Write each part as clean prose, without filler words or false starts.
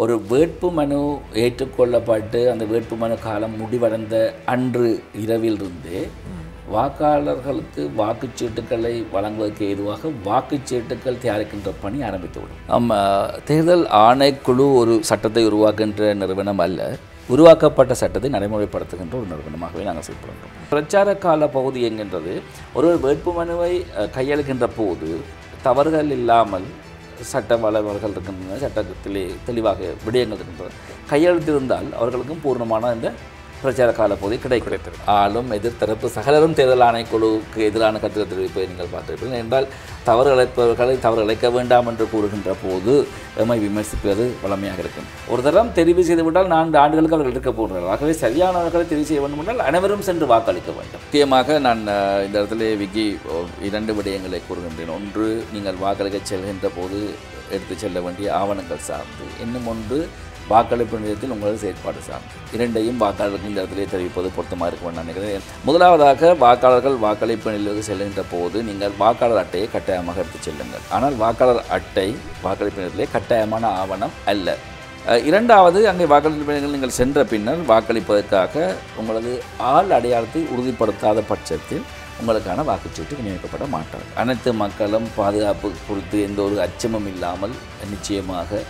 ஒரு வேட்பு மனு ஏற்றுக்கொள்ளப்பட்டு அந்த வேட்பு மனு காலம் முடிவடைந்த அன்று இரவிலிருந்து வாக்காளர்களுக்கு வாக்குச்சீட்டுகளை வழங்குவதற்கு ஏதுவாக வாக்குச்சீட்டுகள் தயாரிக்கின்ற பணி ஆரம்பித்துவிடும். தேர்தல் ஆணைக்குழு ஒரு சட்டத்தை உருவாக்குகின்ற நிறுவனம் அல்ல, உருவாக்கப்பட்ட சட்டத்தை நடைமுறைப்படுத்துகின்ற ஒரு நிறுவனமாகவே நாங்கள் செயல்படுகின்றோம். பிரச்சார கால பகுதி என்கின்றது ஒருவர் வேட்பு மனுவை கையளிக்கின்ற போது தவறுகள் இல்லாமல் சட்ட வல்லுநர்கள் இருக்கின்றன, சட்டத்திலே தெளிவாக விடயங்கள் இருக்கின்றன, கையெழுத்திருந்தால் அவர்களுக்கும் பூர்ணமான இந்த பிரச்சார கால பகுதி கிடைக்கிறது. ஆளும் எதிர்த்தரப்பு சகலரும் தேர்தல் ஆணைக்குழுவுக்கு எதிரான கருத்துக்கள் தெரிவிப்பதை நீங்கள் பார்த்திருப்பீர்கள். என்றால் தவறு இழைப்பவர்களை தவறு இழைக்க வேண்டாம் என்று கூறுகின்ற போது எம்மை விமர்சிப்பது வளமையாக இருக்கும். ஒரு தரம் தெரிவு செய்துவிட்டால் 4 ஆண்டுகளுக்கு அவர்கள் இருக்க போகிறார்கள். ஆகவே சரியானவர்களை தெரிவு செய்ய வேண்டும் என்றால் அனைவரும் சென்று வாக்களிக்க வேண்டும். முக்கியமாக நான் இந்த இடத்துல விக்கி 2 விடயங்களை கூறுகின்றேன். ஒன்று, நீங்கள் வாக்களிக்க செல்கின்ற போது எடுத்து செல்ல வேண்டிய ஆவணங்கள் சார்ந்து, இன்னும் ஒன்று வாக்களிப்பு நிலையத்தில் உங்களது செயற்பாடு சார்ந்து. 2ஐயும் வாக்காளர்களுக்கு இந்த இடத்திலே தெரிவிப்பது பொருத்தமாக இருக்கும் நான் நினைக்கிறேன். முதலாவதாக, வாக்காளர்கள் வாக்களிப்பு நிலையத்துக்கு செல்கின்ற போது நீங்கள் வாக்காளர் அட்டையை கட்டாயமாக எடுத்து செல்லுங்கள். ஆனால் வாக்காளர் அட்டை வாக்களிப்பு நிலையத்திலே கட்டாயமான ஆவணம் அல்ல. 2வது, அங்கே வாக்களிப்பு நிலையங்கள் நீங்கள் சென்ற பின்னர் வாக்களிப்பதற்காக உங்களது ஆள் அடையாளத்தை உறுதிப்படுத்தாத பட்சத்தில் உங்களுக்கான வாக்குச்சீட்டு விநியோகிக்கப்பட மாட்டார். அனைத்து மக்களும் பாதுகாப்பு குறித்து எந்த ஒரு அச்சமும் இல்லாமல் நிச்சயமாக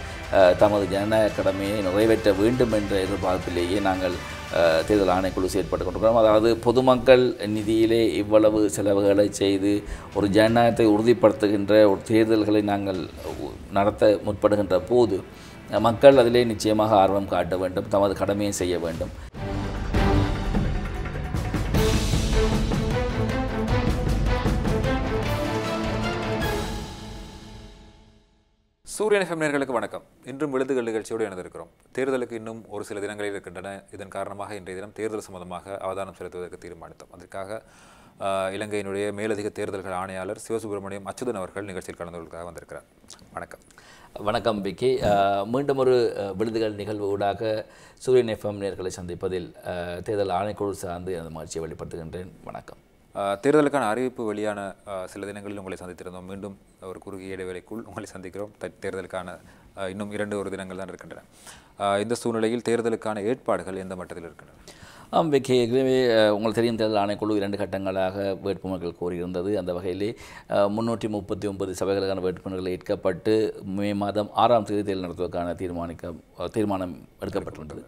தமது ஜனநாயக கடமையை நிறைவேற்ற வேண்டும் என்ற எதிர்பார்ப்பிலேயே நாங்கள் தேர்தல் ஆணைக்குழு செயற்பட்டு கொண்டிருக்கிறோம். அதாவது பொதுமக்கள் நிதியிலே இவ்வளவு செலவுகளை செய்து ஒரு ஜனநாயகத்தை உறுதிப்படுத்துகின்ற ஒரு தேர்தல்களை நாங்கள் நடத்த முற்படுகின்ற போது மக்கள் அதிலே நிச்சயமாக ஆர்வம் காட்ட வேண்டும், தமது கடமையை செய்ய வேண்டும். சூரியன் எஃப்எம் நேயர்களுக்கு வணக்கம். இன்றும் விழுதுகள் நிகழ்ச்சியோடு இணைந்திருக்கிறோம். தேர்தலுக்கு இன்னும் ஒரு சில தினங்களில் இருக்கின்றன. இதன் காரணமாக இன்றைய தினம் தேர்தல் சம்பந்தமாக அவதானம் செலுத்துவதற்கு தீர்மானித்தோம். அதற்காக இலங்கையினுடைய மேலதிக தேர்தல்கள் ஆணையாளர் சிவசுப்பிரமணியம் அச்சுதன் அவர்கள் நிகழ்ச்சியில் கலந்து கொள்வதற்காக வந்திருக்கிறார். வணக்கம். வணக்கம் விக்கி. மீண்டும் ஒரு விழுதுகள் நிகழ்வு ஊடாக சூரியன் எஃப்எம் நேயர்களை சந்திப்பதில் தேர்தல் ஆணைக்குழு சார்ந்து எனது மகிழ்ச்சியை வெளிப்படுத்துகின்றேன். வணக்கம். தேர்தலுக்கான அறிவிப்பு வெளியான சில தினங்களில் உங்களை சந்தித்திருந்தோம். மீண்டும் ஒரு குறுகிய இடைவேளைக்குள் உங்களை சந்திக்கிறோம். தேர்தலுக்கான இன்னும் 2 தினங்கள் தான் இருக்கின்றன. இந்த சூழ்நிலையில் தேர்தலுக்கான ஏற்பாடுகள் எந்த மட்டத்தில் இருக்கின்றன? விக்கி, ஏற்கனவே உங்களுக்கு தெரியும், தேர்தல் ஆணைக்குழு 2 கட்டங்களாக வேட்புமனுக்கள் கோரியிருந்தது. அந்த வகையிலே 339 சபைகளுக்கான வேட்புமனுக்கள் ஏற்கப்பட்டு மே மாதம் 6ஆம் தேதி தேர்தல் நடத்துவதற்கான தீர்மானம் எடுக்கப்பட்டிருந்தது.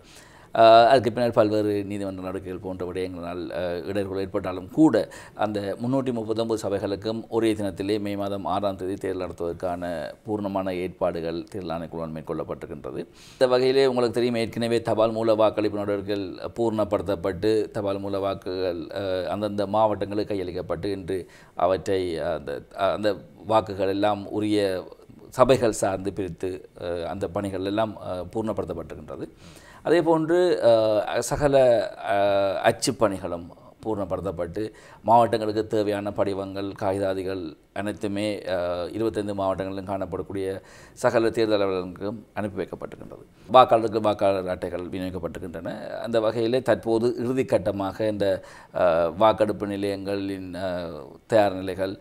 அதுக்கு பின்னர் பல்வேறு நீதிமன்ற நடவடிக்கைகள் போன்ற விடயங்களால் இடர்கள் ஏற்பட்டாலும் கூட அந்த 339 சபைகளுக்கும் ஒரே தினத்திலே மே மாதம் 6ஆம் தேதி தேர்தல் நடத்துவதற்கான பூர்ணமான ஏற்பாடுகள் தேர்தல் ஆணைக்குழுவால் மேற்கொள்ளப்பட்டிருக்கின்றது. இந்த வகையிலே உங்களுக்கு தெரியும், ஏற்கனவே தபால் மூல வாக்களிப்பு நடவடிக்கைகள் பூர்ணப்படுத்தப்பட்டு தபால் மூல வாக்குகள் அந்தந்த மாவட்டங்களுக்கு கையளிக்கப்பட்டு இன்று அவற்றை அந்த வாக்குகள் எல்லாம் உரிய சபைகள் சார்ந்து பிரித்து அந்த பணிகள் எல்லாம் பூர்ணப்படுத்தப்பட்டிருக்கின்றது. அதேபோன்று சகல அச்சுப்பணிகளும் பூர்ணப்படுத்தப்பட்டு மாவட்டங்களுக்கு தேவையான படிவங்கள், காகிதாதிகள் அனைத்துமே 25 மாவட்டங்களிலும் காணப்படக்கூடிய சகல தேர்தல் அலுவலர்களுக்கும் அனுப்பி வைக்கப்பட்டிருக்கின்றது. வாக்காளருக்கு வாக்காளர் அட்டைகள் விநியோகிக்கப்பட்டிருக்கின்றன. அந்த வகையிலே தற்போது இறுதிக்கட்டமாக இந்த வாக்கெடுப்பு நிலையங்களின் தயார் நிலைகள்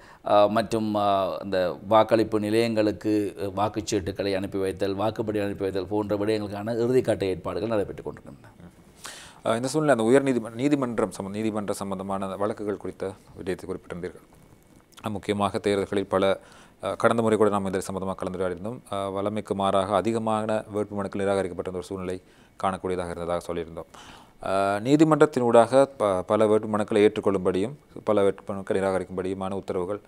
மற்றும் இந்த வாக்களிப்பு நிலையங்களுக்கு வாக்குச்சீட்டுக்களை அனுப்பி வைத்தல், வாக்குப்படி அனுப்பி வைத்தல் போன்ற விடயங்களுக்கான இறுதிக்கட்ட ஏற்பாடுகள் நடைபெற்றுக் கொண்டிருக்கின்றன. இந்த சூழ்நிலை அந்த உயர் நீதிமன்ற சம்பந்தமான வழக்குகள் குறித்த விடயத்தை குறிப்பிட்டிருந்தீர்கள். முக்கியமாக தேர்தல்களில் பல கடந்த முறை கூட நாம் இந்த சம்பந்தமாக கலந்துரையாடியிருந்தோம். வழமைக்கு மாறாக அதிகமான வேட்புமனுக்கள் நிராகரிக்கப்பட்ட ஒரு சூழ்நிலை காணக்கூடியதாக இருந்ததாக சொல்லியிருந்தோம். நீதிமன்றத்தினூடாக பல வேட்புமனுக்களை ஏற்றுக்கொள்ளும்படியும் பல வேட்புமனுக்கள் நிராகரிக்கும்படியுமான உத்தரவுகள்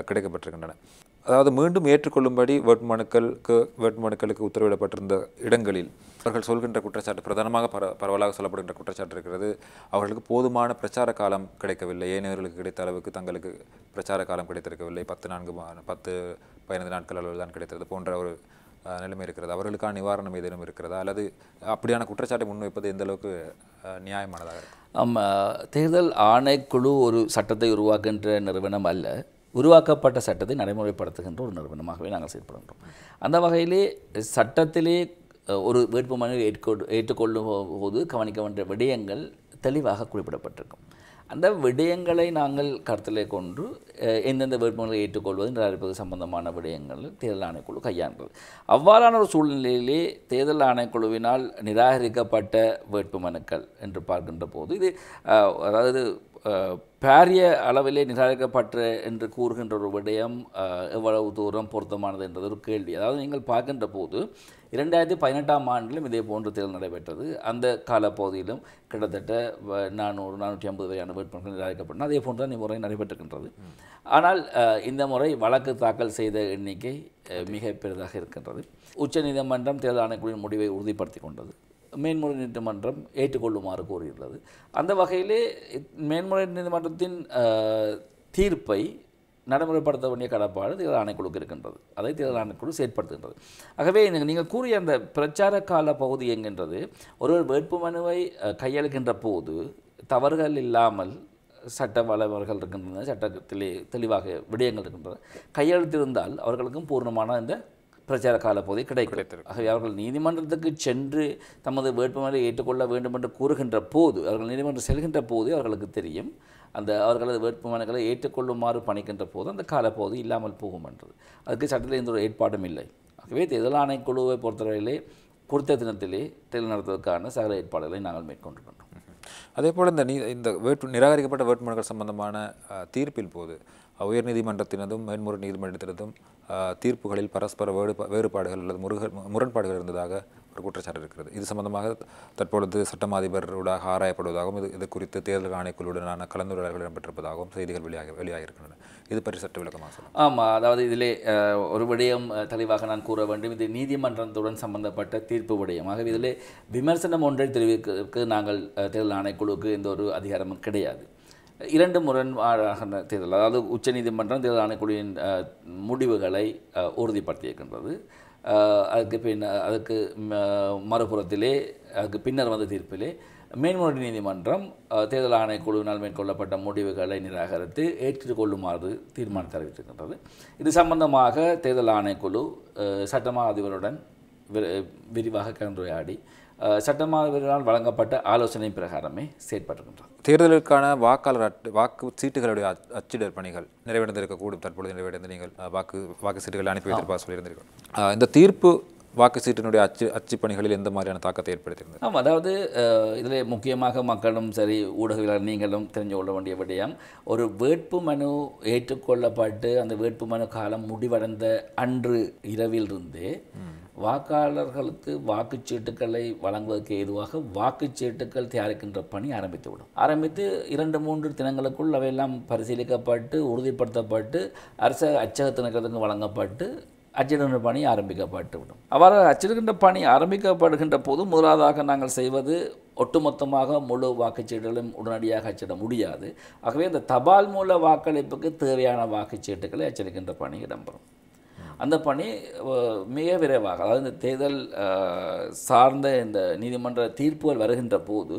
கிடைக்கப்பட்டிருக்கின்றன. அதாவது மீண்டும் ஏற்றுக்கொள்ளும்படி வேட்புமனுக்களுக்கு உத்தரவிடப்பட்டிருந்த இடங்களில் அவர்கள் சொல்கின்ற குற்றச்சாட்டு, பிரதானமாக பரவலாக சொல்லப்படுகின்ற குற்றச்சாட்டு இருக்கிறது, அவர்களுக்கு போதுமான பிரச்சார காலம் கிடைக்கவில்லை, ஏனையவர்களுக்கு கிடைத்த அளவுக்கு தங்களுக்கு பிரச்சார காலம் கிடைத்திருக்கவில்லை, 10-15 நாட்கள் அளவில் தான் கிடைத்தது போன்ற ஒரு நிலைமை இருக்கிறது. அவர்களுக்கான நிவாரணம் ஏதேனும் இருக்கிறதா, அல்லது அப்படியான குற்றச்சாட்டை முன்வைப்பது எந்த அளவுக்கு நியாயமானதாக இருக்கும்? தேர்தல் ஆணைக்குழு ஒரு சட்டத்தை உருவாக்குகின்ற நிறுவனம் அல்ல, உருவாக்கப்பட்ட சட்டத்தை நடைமுறைப்படுத்துகின்ற ஒரு நிறுவனமாகவே நாங்கள் செயல்படுகின்றோம். அந்த வகையிலே சட்டத்திலே ஒரு வேட்புமனு ஏற்றுக்கொள்ளும் போது கவனிக்க வேண்டிய விடயங்கள் தெளிவாக குறிப்பிடப்பட்டிருக்கும். அந்த விடயங்களை நாங்கள் கருத்திலே கொண்டு எந்தெந்த வேட்புமனுகளை ஏற்றுக்கொள்வது நிராகரிப்பது சம்பந்தமான விடயங்கள் தேர்தல் ஆணைக்குழு கையாண்டது. அவ்வாறான ஒரு சூழ்நிலையிலே தேர்தல் ஆணைக்குழுவினால் நிராகரிக்கப்பட்ட வேட்புமனுக்கள் என்று பார்க்கின்ற போது இது அதாவது பாரிய அளவிலே நிராகரிக்கப்பட்ட என்று கூறுகின்ற ஒரு விடயம் எவ்வளவு தூரம் பொருத்தமானது என்றது ஒரு கேள்வி. அதாவது நீங்கள் பார்க்கின்ற போது 2018ஆம் ஆண்டிலும் இதே போன்ற தேர்தல் நடைபெற்றது. அந்த காலப்பகுதியிலும் கிட்டத்தட்ட 400-450 வரையான வேட்புமனுக்கள் நிராகரிக்கப்பட்டன. அதே போன்று தான் இம்முறை நடைபெற்றிருக்கின்றது. ஆனால் இந்த முறை வழக்கு தாக்கல் செய்த எண்ணிக்கை மிக பெரிதாக இருக்கின்றது. உச்சநீதிமன்றம் தேர்தல் ஆணைக்குழுவின் முடிவை உறுதிப்படுத்தி கொண்டது. மேன்முறை நீதிமன்றம் ஏற்றுக்கொள்ளுமாறு கூறியுள்ளது. அந்த வகையிலே மேன்முறை நீதிமன்றத்தின் தீர்ப்பை நடைமுறைப்படுத்த வேண்டிய கடப்பாடு தேர்தல் ஆணைக்குழுக்கு இருக்கின்றது. அதை தேர்தல் ஆணைக்குழு செயற்படுத்துகின்றது. ஆகவே நீங்கள் கூறிய அந்த பிரச்சார கால பகுதி என்கின்றது ஒருவர் வேட்புமனுவை கையளிக்கின்ற போது தவறுகள் இல்லாமல் சட்ட வல்லுநர்கள் இருக்கின்றன, சட்டத்திலே தெளிவாக விடயங்கள் இருக்கின்றன, கையெழுத்திருந்தால் அவர்களுக்கும் பூர்ணமான இந்த பிரச்சார கால பகுதி கிடைக்கிறது. ஆகவே அவர்கள் நீதிமன்றத்துக்கு சென்று தமது வேட்புமனுவை ஏற்றுக்கொள்ள வேண்டும் என்று கூறுகின்ற போது, அவர்கள் நீதிமன்றம் செல்கின்ற போது அவர்களுக்கு தெரியும் அந்த அவர்களது வேட்புமனுக்களை ஏற்றுக்கொள்ளுமாறு பணிக்கின்ற போது அந்த காலப்பகுதி இல்லாமல் போகும் என்றது. அதுக்கு சட்டத்தில் எந்த ஒரு ஏற்பாடும் இல்லை. ஆகவே தேர்தல் ஆணைக்குழுவை பொறுத்தவரையிலே குறித்த தினத்திலே தேர்தல் நடத்துவதற்கான சகல ஏற்பாடுகளை நாங்கள் மேற்கொண்டிருக்கின்றோம். அதே போல் இந்த நிராகரிக்கப்பட்ட வேட்புமனுக்கள் சம்பந்தமான தீர்ப்பில் போது உயர்நீதிமன்றத்தினதும் மேன்முறை நீதிமன்றத்தினதும் தீர்ப்புகளில் பரஸ்பர வேறுபாடுகள் அல்லது முரண்பாடுகள் இருந்ததாக ஒரு குற்றச்சாட்டு இருக்கிறது. இது சம்பந்தமாக தற்பொழுது சட்டமா அதிபரோடாக ஆராயப்படுவதாகவும் இது குறித்து தேர்தல் ஆணைக்குழுவுடனான கலந்துரையாடல்கள் இடம்பெற்றிருப்பதாகவும் செய்திகள் வெளியாகியிருக்கின்றன. இது பற்றி சட்ட விளக்கமாக சொல்லுங்கள். ஆமாம், அதாவது இதிலே ஒரு விடயம் தெளிவாக நான் கூற வேண்டும். இது நீதிமன்றத்துடன் சம்பந்தப்பட்ட தீர்ப்பு விடயம். ஆகவே இதிலே விமர்சனம் ஒன்றை தெரிவிக்க நாங்கள் தேர்தல் ஆணைக்குழுவுக்கு எந்த ஒரு அதிகாரமும் கிடையாது. 2 முரண்பாடான தேர்தல், அதாவது உச்சநீதிமன்றம் தேர்தல் ஆணைக்குழுவின் முடிவுகளை உறுதிப்படுத்தியிருக்கின்றது. அதுக்கு மறுபுறத்திலே அதுக்கு பின்னர் வந்த தீர்ப்பிலே மேன்முறை நீதிமன்றம் தேர்தல் ஆணைக்குழுவினால் மேற்கொள்ளப்பட்ட முடிவுகளை நிராகரித்து ஏற்றுக்கொள்ளுமாறு தீர்மானம் தெரிவித்திருக்கின்றது. இது சம்பந்தமாக தேர்தல் ஆணைக்குழு சட்டமா அதிபருடன் விரிவாக கலந்துரையாடி சட்டமா அதிபரால் வழங்கப்பட்ட ஆலோசனை பிரகாரமே செயற்பட்டிருக்கின்றது. தேர்தலுக்கான வாக்கு சீட்டுகளுடைய அச்சிடல் பணிகள் நிறைவடைந்திருக்கக்கூடும். தற்பொழுது நிறைவடைந்து நீங்கள் வாக்கு சீட்டுகளை அனுப்பி வைத்திருப்பதாக சொல்லியிருந்தீர்கள். இந்த தீர்ப்பு வாக்கு சீட்டினுடைய அச்சு பணிகளில் எந்த மாதிரியான தாக்கத்தை ஏற்படுத்தியிருந்தது? ஆமாம், அதாவது இதில் முக்கியமாக மக்களும் சரி ஊடகவியலாளர் நீங்களும் தெரிஞ்சு கொள்ள வேண்டிய விடயம், ஒரு வேட்புமனு ஏற்றுக்கொள்ளப்பட்டு அந்த வேட்புமனு காலம் முடிவடைந்த அன்று இரவிலிருந்தே வாக்காளர்களுக்கு வாக்குச்சீட்டுகளை வழங்குவதற்கு ஏதுவாக வாக்குச்சீட்டுகள் தயாரிக்கின்ற பணி ஆரம்பித்து 2-3 தினங்களுக்குள் அவையெல்லாம் பரிசீலிக்கப்பட்டு உறுதிப்படுத்தப்பட்டு அரசு அச்சகத்தினர்களுக்கு வழங்கப்பட்டு அச்சிடுகின்ற பணி ஆரம்பிக்கப்பட்டுவிடும். அவ்வாறு அச்சிடுகின்ற பணி ஆரம்பிக்கப்படுகின்ற போது முதலாவதாக நாங்கள் செய்வது ஒட்டுமொத்தமாக முழு வாக்குச்சீட்டுகளையும் உடனடியாக அச்சிட முடியாது. ஆகவே இந்த தபால் மூல வாக்களிப்புக்கு தேவையான வாக்குச்சீட்டுகளை அச்சடிக்கின்ற பணி இடம்பெறும். அந்த பணி மிக விரைவாக, அதாவது இந்த தேர்தல் சார்ந்த இந்த நீதிமன்ற தீர்ப்புகள் வருகின்ற போது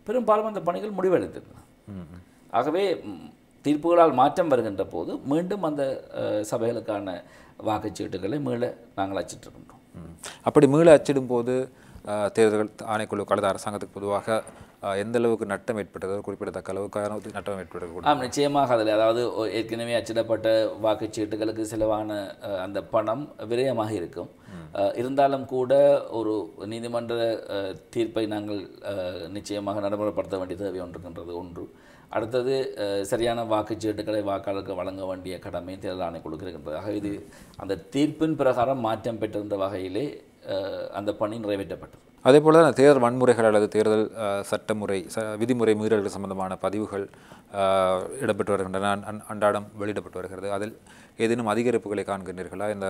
பெரும்பாலும் அந்த பணிகள் முடிவடைந்திருந்தன. ஆகவே தீர்ப்புகளால் மாற்றம் வருகின்ற போது மீண்டும் அந்த சபைகளுக்கான வாக்குச்சீட்டுகளை மீள நாங்கள் அச்சிட்டிருக்கின்றோம். அப்படி மீள அச்சிடும் போது தேர்தல் ஆணைக்குழு கலந்த அரசாங்கத்துக்கு பொதுவாக எந்த அளவுக்கு நட்டம் ஏற்பட்டது, குறிப்பிடத்தக்க அளவுக்கான நட்டம் ஏற்பட்டது? நிச்சயமாக அதில், அதாவது ஏற்கனவே அச்சிடப்பட்ட வாக்குச்சீட்டுகளுக்கு செலவான அந்த பணம் விரயமாக இருக்கும். இருந்தாலும் கூட ஒரு நீதிமன்ற தீர்ப்பை நாங்கள் நிச்சயமாக நடைமுறைப்படுத்த வேண்டிய தேவை ஒன்றுகின்றது. ஒன்று. அடுத்தது, சரியான வாக்குச்சீட்டுகளை வாக்காளருக்கு வழங்க வேண்டிய கடமை தேர்தல் ஆணைக்குழுக்கு இருக்கின்றது. ஆக இது அந்த தீர்ப்பின் பிரகாரம் மாற்றம் பெற்றிருந்த வகையிலே அந்த பணி நிறைவேற்றப்பட்டது. அதே போல் தேர்தல் வன்முறைகள் அல்லது தேர்தல் சட்டமுறை விதிமுறை மீறல்கள் சம்பந்தமான பதிவுகள் இடம்பெற்று வருகின்றன, அன்றாடம் வெளியிடப்பட்டு வருகிறது. அதில் ஏதேனும் அதிகரிப்புகளை காண்கின்றீர்களா? இந்த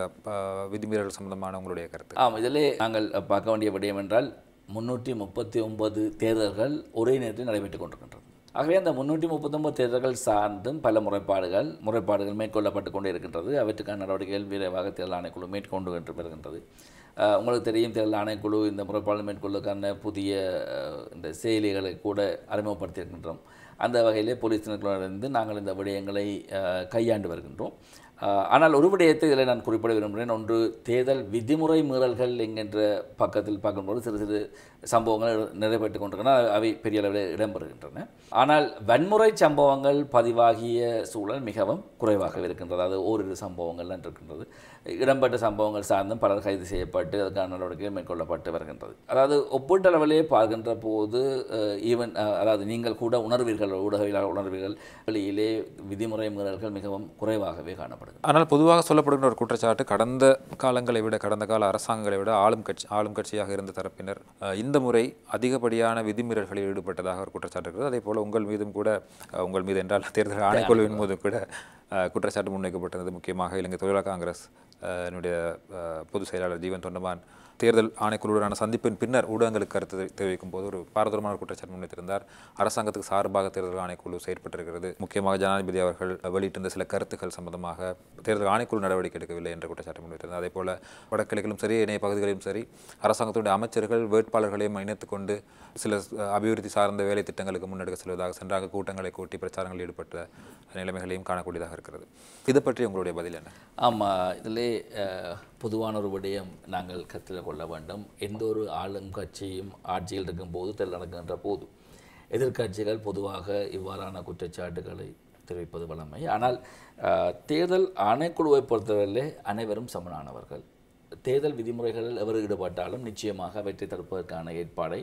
விதிமீறல்கள் சம்பந்தமான உங்களுடைய கருத்து? இதிலே நாங்கள் பார்க்க வேண்டிய விடயம் என்றால் 339 தேர்தல்கள் ஒரே நேரத்தில் நடைபெற்றுக் கொண்டிருக்கின்றது. ஆகவே அந்த 339 தேர்தல்கள் சார்ந்தும் பல முறைப்பாடுகள் மேற்கொள்ளப்பட்டு கொண்டே இருக்கின்றது. அவற்றுக்கான நடவடிக்கைகள் விரைவாக தேர்தல் ஆணைக்குழு மேற்கொண்டு வருகின்றது. உங்களுக்கு தெரியும், தேர்தல் ஆணைக்குழு இந்த முறைப்பாடு மேற்கொள்வதற்கான புதிய இந்த செயலிகளை கூட அறிமுகப்படுத்தியிருக்கின்றோம். அந்த வகையிலே போலீஸ் திணைக்களத்திலிருந்து நாங்கள் இந்த விடயங்களை கையாண்டு வருகின்றோம். ஆனால் ஒரு விடயத்தை இதில் நான் குறிப்பிட விரும்புகிறேன். ஒன்று, தேர்தல் விதிமுறை மீறல்கள் என்கின்ற பக்கத்தில் பார்க்கும்போது சிறு சிறு சம்பவங்கள் நடைபெற்று கொண்டிருக்கின்றன. அவை பெரிய அளவில் இடம்பெறுகின்றன. ஆனால் வன்முறை சம்பவங்கள் பதிவாகிய சூழல் மிகவும் குறைவாக இருக்கின்றது. அது ஓரிரு சம்பவங்கள் இருக்கின்றது. இடம்பெற்ற சம்பவங்கள் சார்ந்தும் பலர் கைது செய்யப்பட்டு அதுக்கான நடவடிக்கைகள் மேற்கொள்ளப்பட்டு வருகின்றது. அதாவது ஒப்பீட்டளவிலே பார்க்கின்ற போது ஈவன் அதாவது நீங்கள் கூட உணர்வீர்கள், ஊடகவியலாளர் உணர்வீர்கள், வெளியிலே விதிமுறை மீறல்கள் மிகவும் குறைவாகவே காணப்படுகிறது. ஆனால் பொதுவாக சொல்லப்படுகின்ற ஒரு குற்றச்சாட்டு, கடந்த காலங்களை விட, கடந்த கால அரசாங்கங்களை விட ஆளும் கட்சியாக இருந்த தரப்பினர் இந்த முறை அதிகப்படியான விதிமீறல்களில் ஈடுபட்டதாக ஒரு குற்றச்சாட்டு இருக்கிறது. அதே போல் உங்கள் மீதும் கூட, உங்கள் மீது என்றால் தேர்தல் ஆணைக்குழுவின் போது கூட குற்றச்சாட்டு முன்வைக்கப்பட்டது. முக்கியமாக இலங்கை தொழிலாளர் காங்கிரஸ் என்னுடைய பொதுச் செயலாளர் ஜீவன் தொண்டமான் தேர்தல் ஆணைக்குழுவுடனான சந்திப்பின் பின்னர் ஊடகங்களுக்கு கருத்து தெரிவிக்கும் போது ஒரு பாரதூரமான குற்றச்சாட்டு முன்வைத்திருந்தார். அரசாங்கத்துக்கு சார்பாக தேர்தல் ஆணைக்குழு செயற்பட்டிருக்கிறது, முக்கியமாக ஜனாதிபதி அவர்கள் வெளியிட்டிருந்த சில கருத்துக்கள் சம்பந்தமாக தேர்தல் ஆணைக்குழு நடவடிக்கை எடுக்கவில்லை என்ற குற்றச்சாட்டு முன்வைத்திருந்தார். அதே போல வடகிழக்கிலும் சரி, இணைய பகுதிகளிலும் சரி, அரசாங்கத்துடைய அமைச்சர்கள் வேட்பாளர்களையும் இணைத்துக் கொண்டு சில அபிவிருத்தி சார்ந்த வேலை திட்டங்களுக்கு முன்னெடுக்க செல்வதாக சென்றாக கூட்டங்களை கூட்டி பிரச்சாரங்களில் ஈடுபட்ட நிலைமைகளையும் காணக்கூடியதாக இருக்கிறது. இதை பற்றி உங்களுடைய பதில் என்ன? ஆமாம், இதிலே பொதுவான ஒரு விடயம் நாங்கள் கருத்தில் கொள்ள வேண்டும். எந்த ஒரு ஆளும் கட்சியும் ஆட்சியில் இருக்கும்போது, தேர்தல் நடக்கின்ற போது எதிர்க்கட்சிகள் பொதுவாக இவ்வாறான குற்றச்சாட்டுகளை தெரிவிப்பது வழமை. ஆனால் தேர்தல் ஆணைக்குழுவை பொறுத்தவரையிலே அனைவரும் சமனானவர்கள். தேர்தல் விதிமுறைகளில் எவர் ஈடுபட்டாலும் நிச்சயமாக வெற்றி தடுப்பதற்கான ஏற்பாடை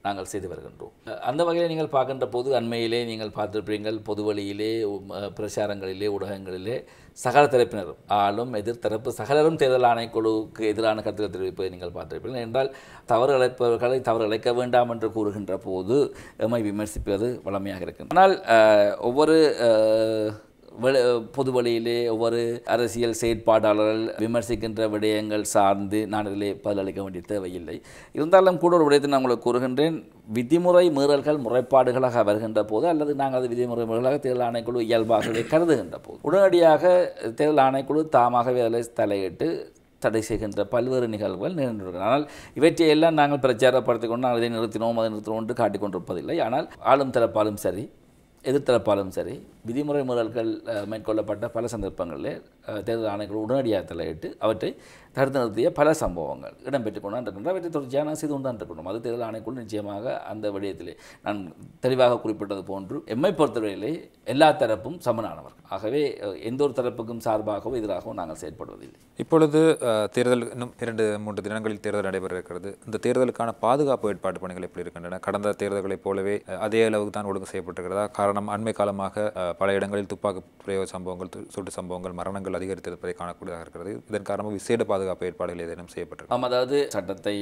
நாங்கள் செய்து வருகின்றோம். அந்த வகையில் நீங்கள் பார்க்கின்ற போது அண்மையிலே நீங்கள் பார்த்திருப்பீர்கள், பொது வழியிலே, பிரச்சாரங்களிலே, ஊடகங்களிலே சகல தரப்பினரும், ஆளும் எதிர்த்தரப்பு சகலரும் தேர்தல் ஆணைக்குழுவுக்கு எதிரான கருத்துக்கள் தெரிவிப்பதை நீங்கள் பார்த்திருப்பீர்கள். என்றால் தவறு இழைப்பவர்களை தவறு இழைக்க வேண்டாம் என்று கூறுகின்ற போது எம்மை விமர்சிப்பது வளமையாக இருக்கின்றது. ஆனால் ஒவ்வொரு பொது வழியிலே ஒவ்வொரு அரசியல் செயற்பாட்டாளர்கள் விமர்சிக்கின்ற விடயங்கள் சார்ந்து நான் இதிலே பதிலளிக்க வேண்டிய தேவையில்லை. இருந்தாலும் கூட ஒரு விடயத்தை நான் உங்களுக்கு கூறுகின்றேன். விதிமுறை மீறல்கள் முறைப்பாடுகளாக வருகின்ற போது, அல்லது நாங்கள் அது விதிமுறை மீறல்களாக தேர்தல் ஆணைக்குழு இயல்பாகவே கருதுகின்ற போது, உடனடியாக தேர்தல் ஆணைக்குழு தாமாகவே அதில் தலையிட்டு தடை செய்கின்ற பல்வேறு நிகழ்வுகள் நிகழ்ந்திருக்கிறது. ஆனால் இவற்றையெல்லாம் நாங்கள் பிரச்சாரப்படுத்திக் கொண்டு நாங்கள் இதை நிறுத்தினோம் அதை நிறுத்தினோம் என்று காட்டிக்கொண்டிருப்பதில்லை. ஆனால் ஆளும் தரப்பாலும் சரி, எதிர்த்தரப்பாலும் சரி, விதிமுறை மீறல்கள் மேற்கொள்ளப்பட்ட பல சந்தர்ப்பங்களிலே தேர்தல் ஆணைக்குழு உடனடியாக தலையிட்டு அவற்றை தடுத்து நிறுத்திய பல சம்பவங்கள் இடம்பெற்றுக் கொண்டு இருக்கின்றன. அவற்றை தொடர்ச்சியாக செய்து கொண்டு இருக்கணும். அது தேர்தல் ஆணைக்குழு நிச்சயமாக அந்த விடயத்திலே நான் தெளிவாக குறிப்பிட்டது போன்று எம்மை பொறுத்தவரையிலே எல்லா தரப்பும் சமனானவர்கள். ஆகவே எந்த ஒரு தரப்புக்கும் சார்பாகவோ எதிராகவோ நாங்கள் செயற்படுவதில்லை. இப்பொழுது தேர்தல் இன்னும் 2-3 தினங்களில் தேர்தல் நடைபெற இருக்கிறது. இந்த தேர்தலுக்கான பாதுகாப்பு ஏற்பாட்டு பணிகள் எப்படி இருக்கின்றன? கடந்த தேர்தல்களைப் போலவே அதே அளவுக்கு தான் ஒழுங்கு செய்யப்பட்டிருக்கிறதா? காரணம், அண்மை காலமாக பல இடங்களில் துப்பாக்கி பிரயோக சம்பவங்கள், சுட்டு சம்பவங்கள், மரணங்கள் அதிகரித்திருப்பதை காணக்கூடியதாக இருக்கிறது. இதன் காரணமாக விசேட பாதுகாப்பு ஏற்பாடுகள் ஏதேனும் செய்யப்பட்டிருக்கு? அதாவது சட்டத்தை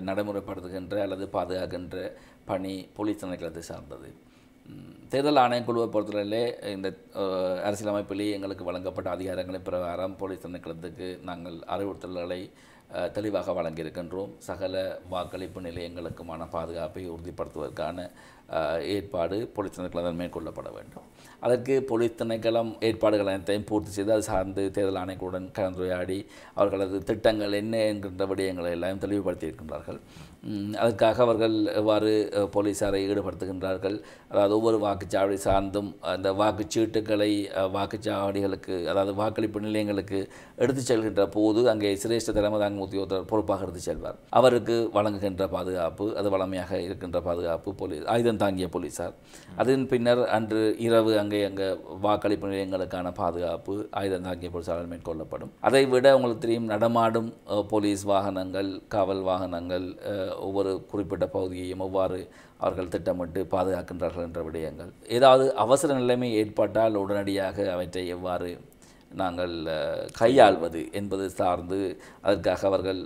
நடைமுறைப்படுத்துகின்ற அல்லது பாதுகாக்கின்ற பணி போலீஸ் திணைக்களத்தை சார்ந்தது. தேர்தல் ஆணைக்குழுவை பொறுத்தவரையிலே இந்த அரசியலமைப்பிலே எங்களுக்கு வழங்கப்பட்ட அதிகாரங்களின் பிரகாரம் போலீஸ் திணைக்களத்துக்கு நாங்கள் அறிவுறுத்தல்களை தெளிவாக வழங்கியிருக்கின்றோம். சகல வாக்களிப்பு நிலையங்களுக்குமான பாதுகாப்பை உறுதிப்படுத்துவதற்கான ஏற்பாடு போலீஸ் திணைக்களத்தால் மேற்கொள்ளப்பட வேண்டும். அதற்கு போலீஸ் திணைக்களம் ஏற்பாடுகள் அனைத்தையும் பூர்த்தி செய்து அது சார்ந்து தேர்தல் ஆணைக்குழுடன் கலந்துரையாடி அவர்களது திட்டங்கள் என்ன என்கின்ற விடயங்களை எல்லாம் தெளிவுபடுத்தியிருக்கின்றார்கள். அதற்காக அவர்கள் எவ்வாறு போலீஸாரை ஈடுபடுத்துகின்றார்கள், அதாவது ஒவ்வொரு வாக்குச்சாவடி சார்ந்தும் அந்த வாக்குச்சீட்டுகளை வாக்குச்சாவடிகளுக்கு, அதாவது வாக்களிப்பு நிலையங்களுக்கு எடுத்துச் செல்கின்ற போது அங்கே சிரேஷ்ட தலைமை தாங்கும் உத்தியோகத்தர் பொறுப்பாக எடுத்துச் செல்வார். அவருக்கு வழங்குகின்ற பாதுகாப்பு, அது வளமையாக இருக்கின்ற பாதுகாப்பு போலீஸ் ஆயுதம் தாங்கிய போலீஸார். அதன் பின்னர் அன்று இரவு அங்கே வாக்களிப்பு நிலையங்களுக்கான பாதுகாப்பு ஆயுதம் தாங்கிய போலீஸாரால் மேற்கொள்ளப்படும். அதை விட உங்களுக்கு தெரியும், நடமாடும் போலீஸ் வாகனங்கள், காவல் வாகனங்கள் ஒவ்வொரு குறிப்பிட்ட பகுதியையும் எவ்வாறு அவர்கள் திட்டமிட்டு பாதுகாக்கின்றார்கள் என்ற விடயங்கள். ஏதாவது அவசர நிலைமை ஏற்பட்டால் உடனடியாக அவற்றை எவ்வாறு நாங்கள் கையாள்வது என்பது சார்ந்து அதற்காக அவர்கள்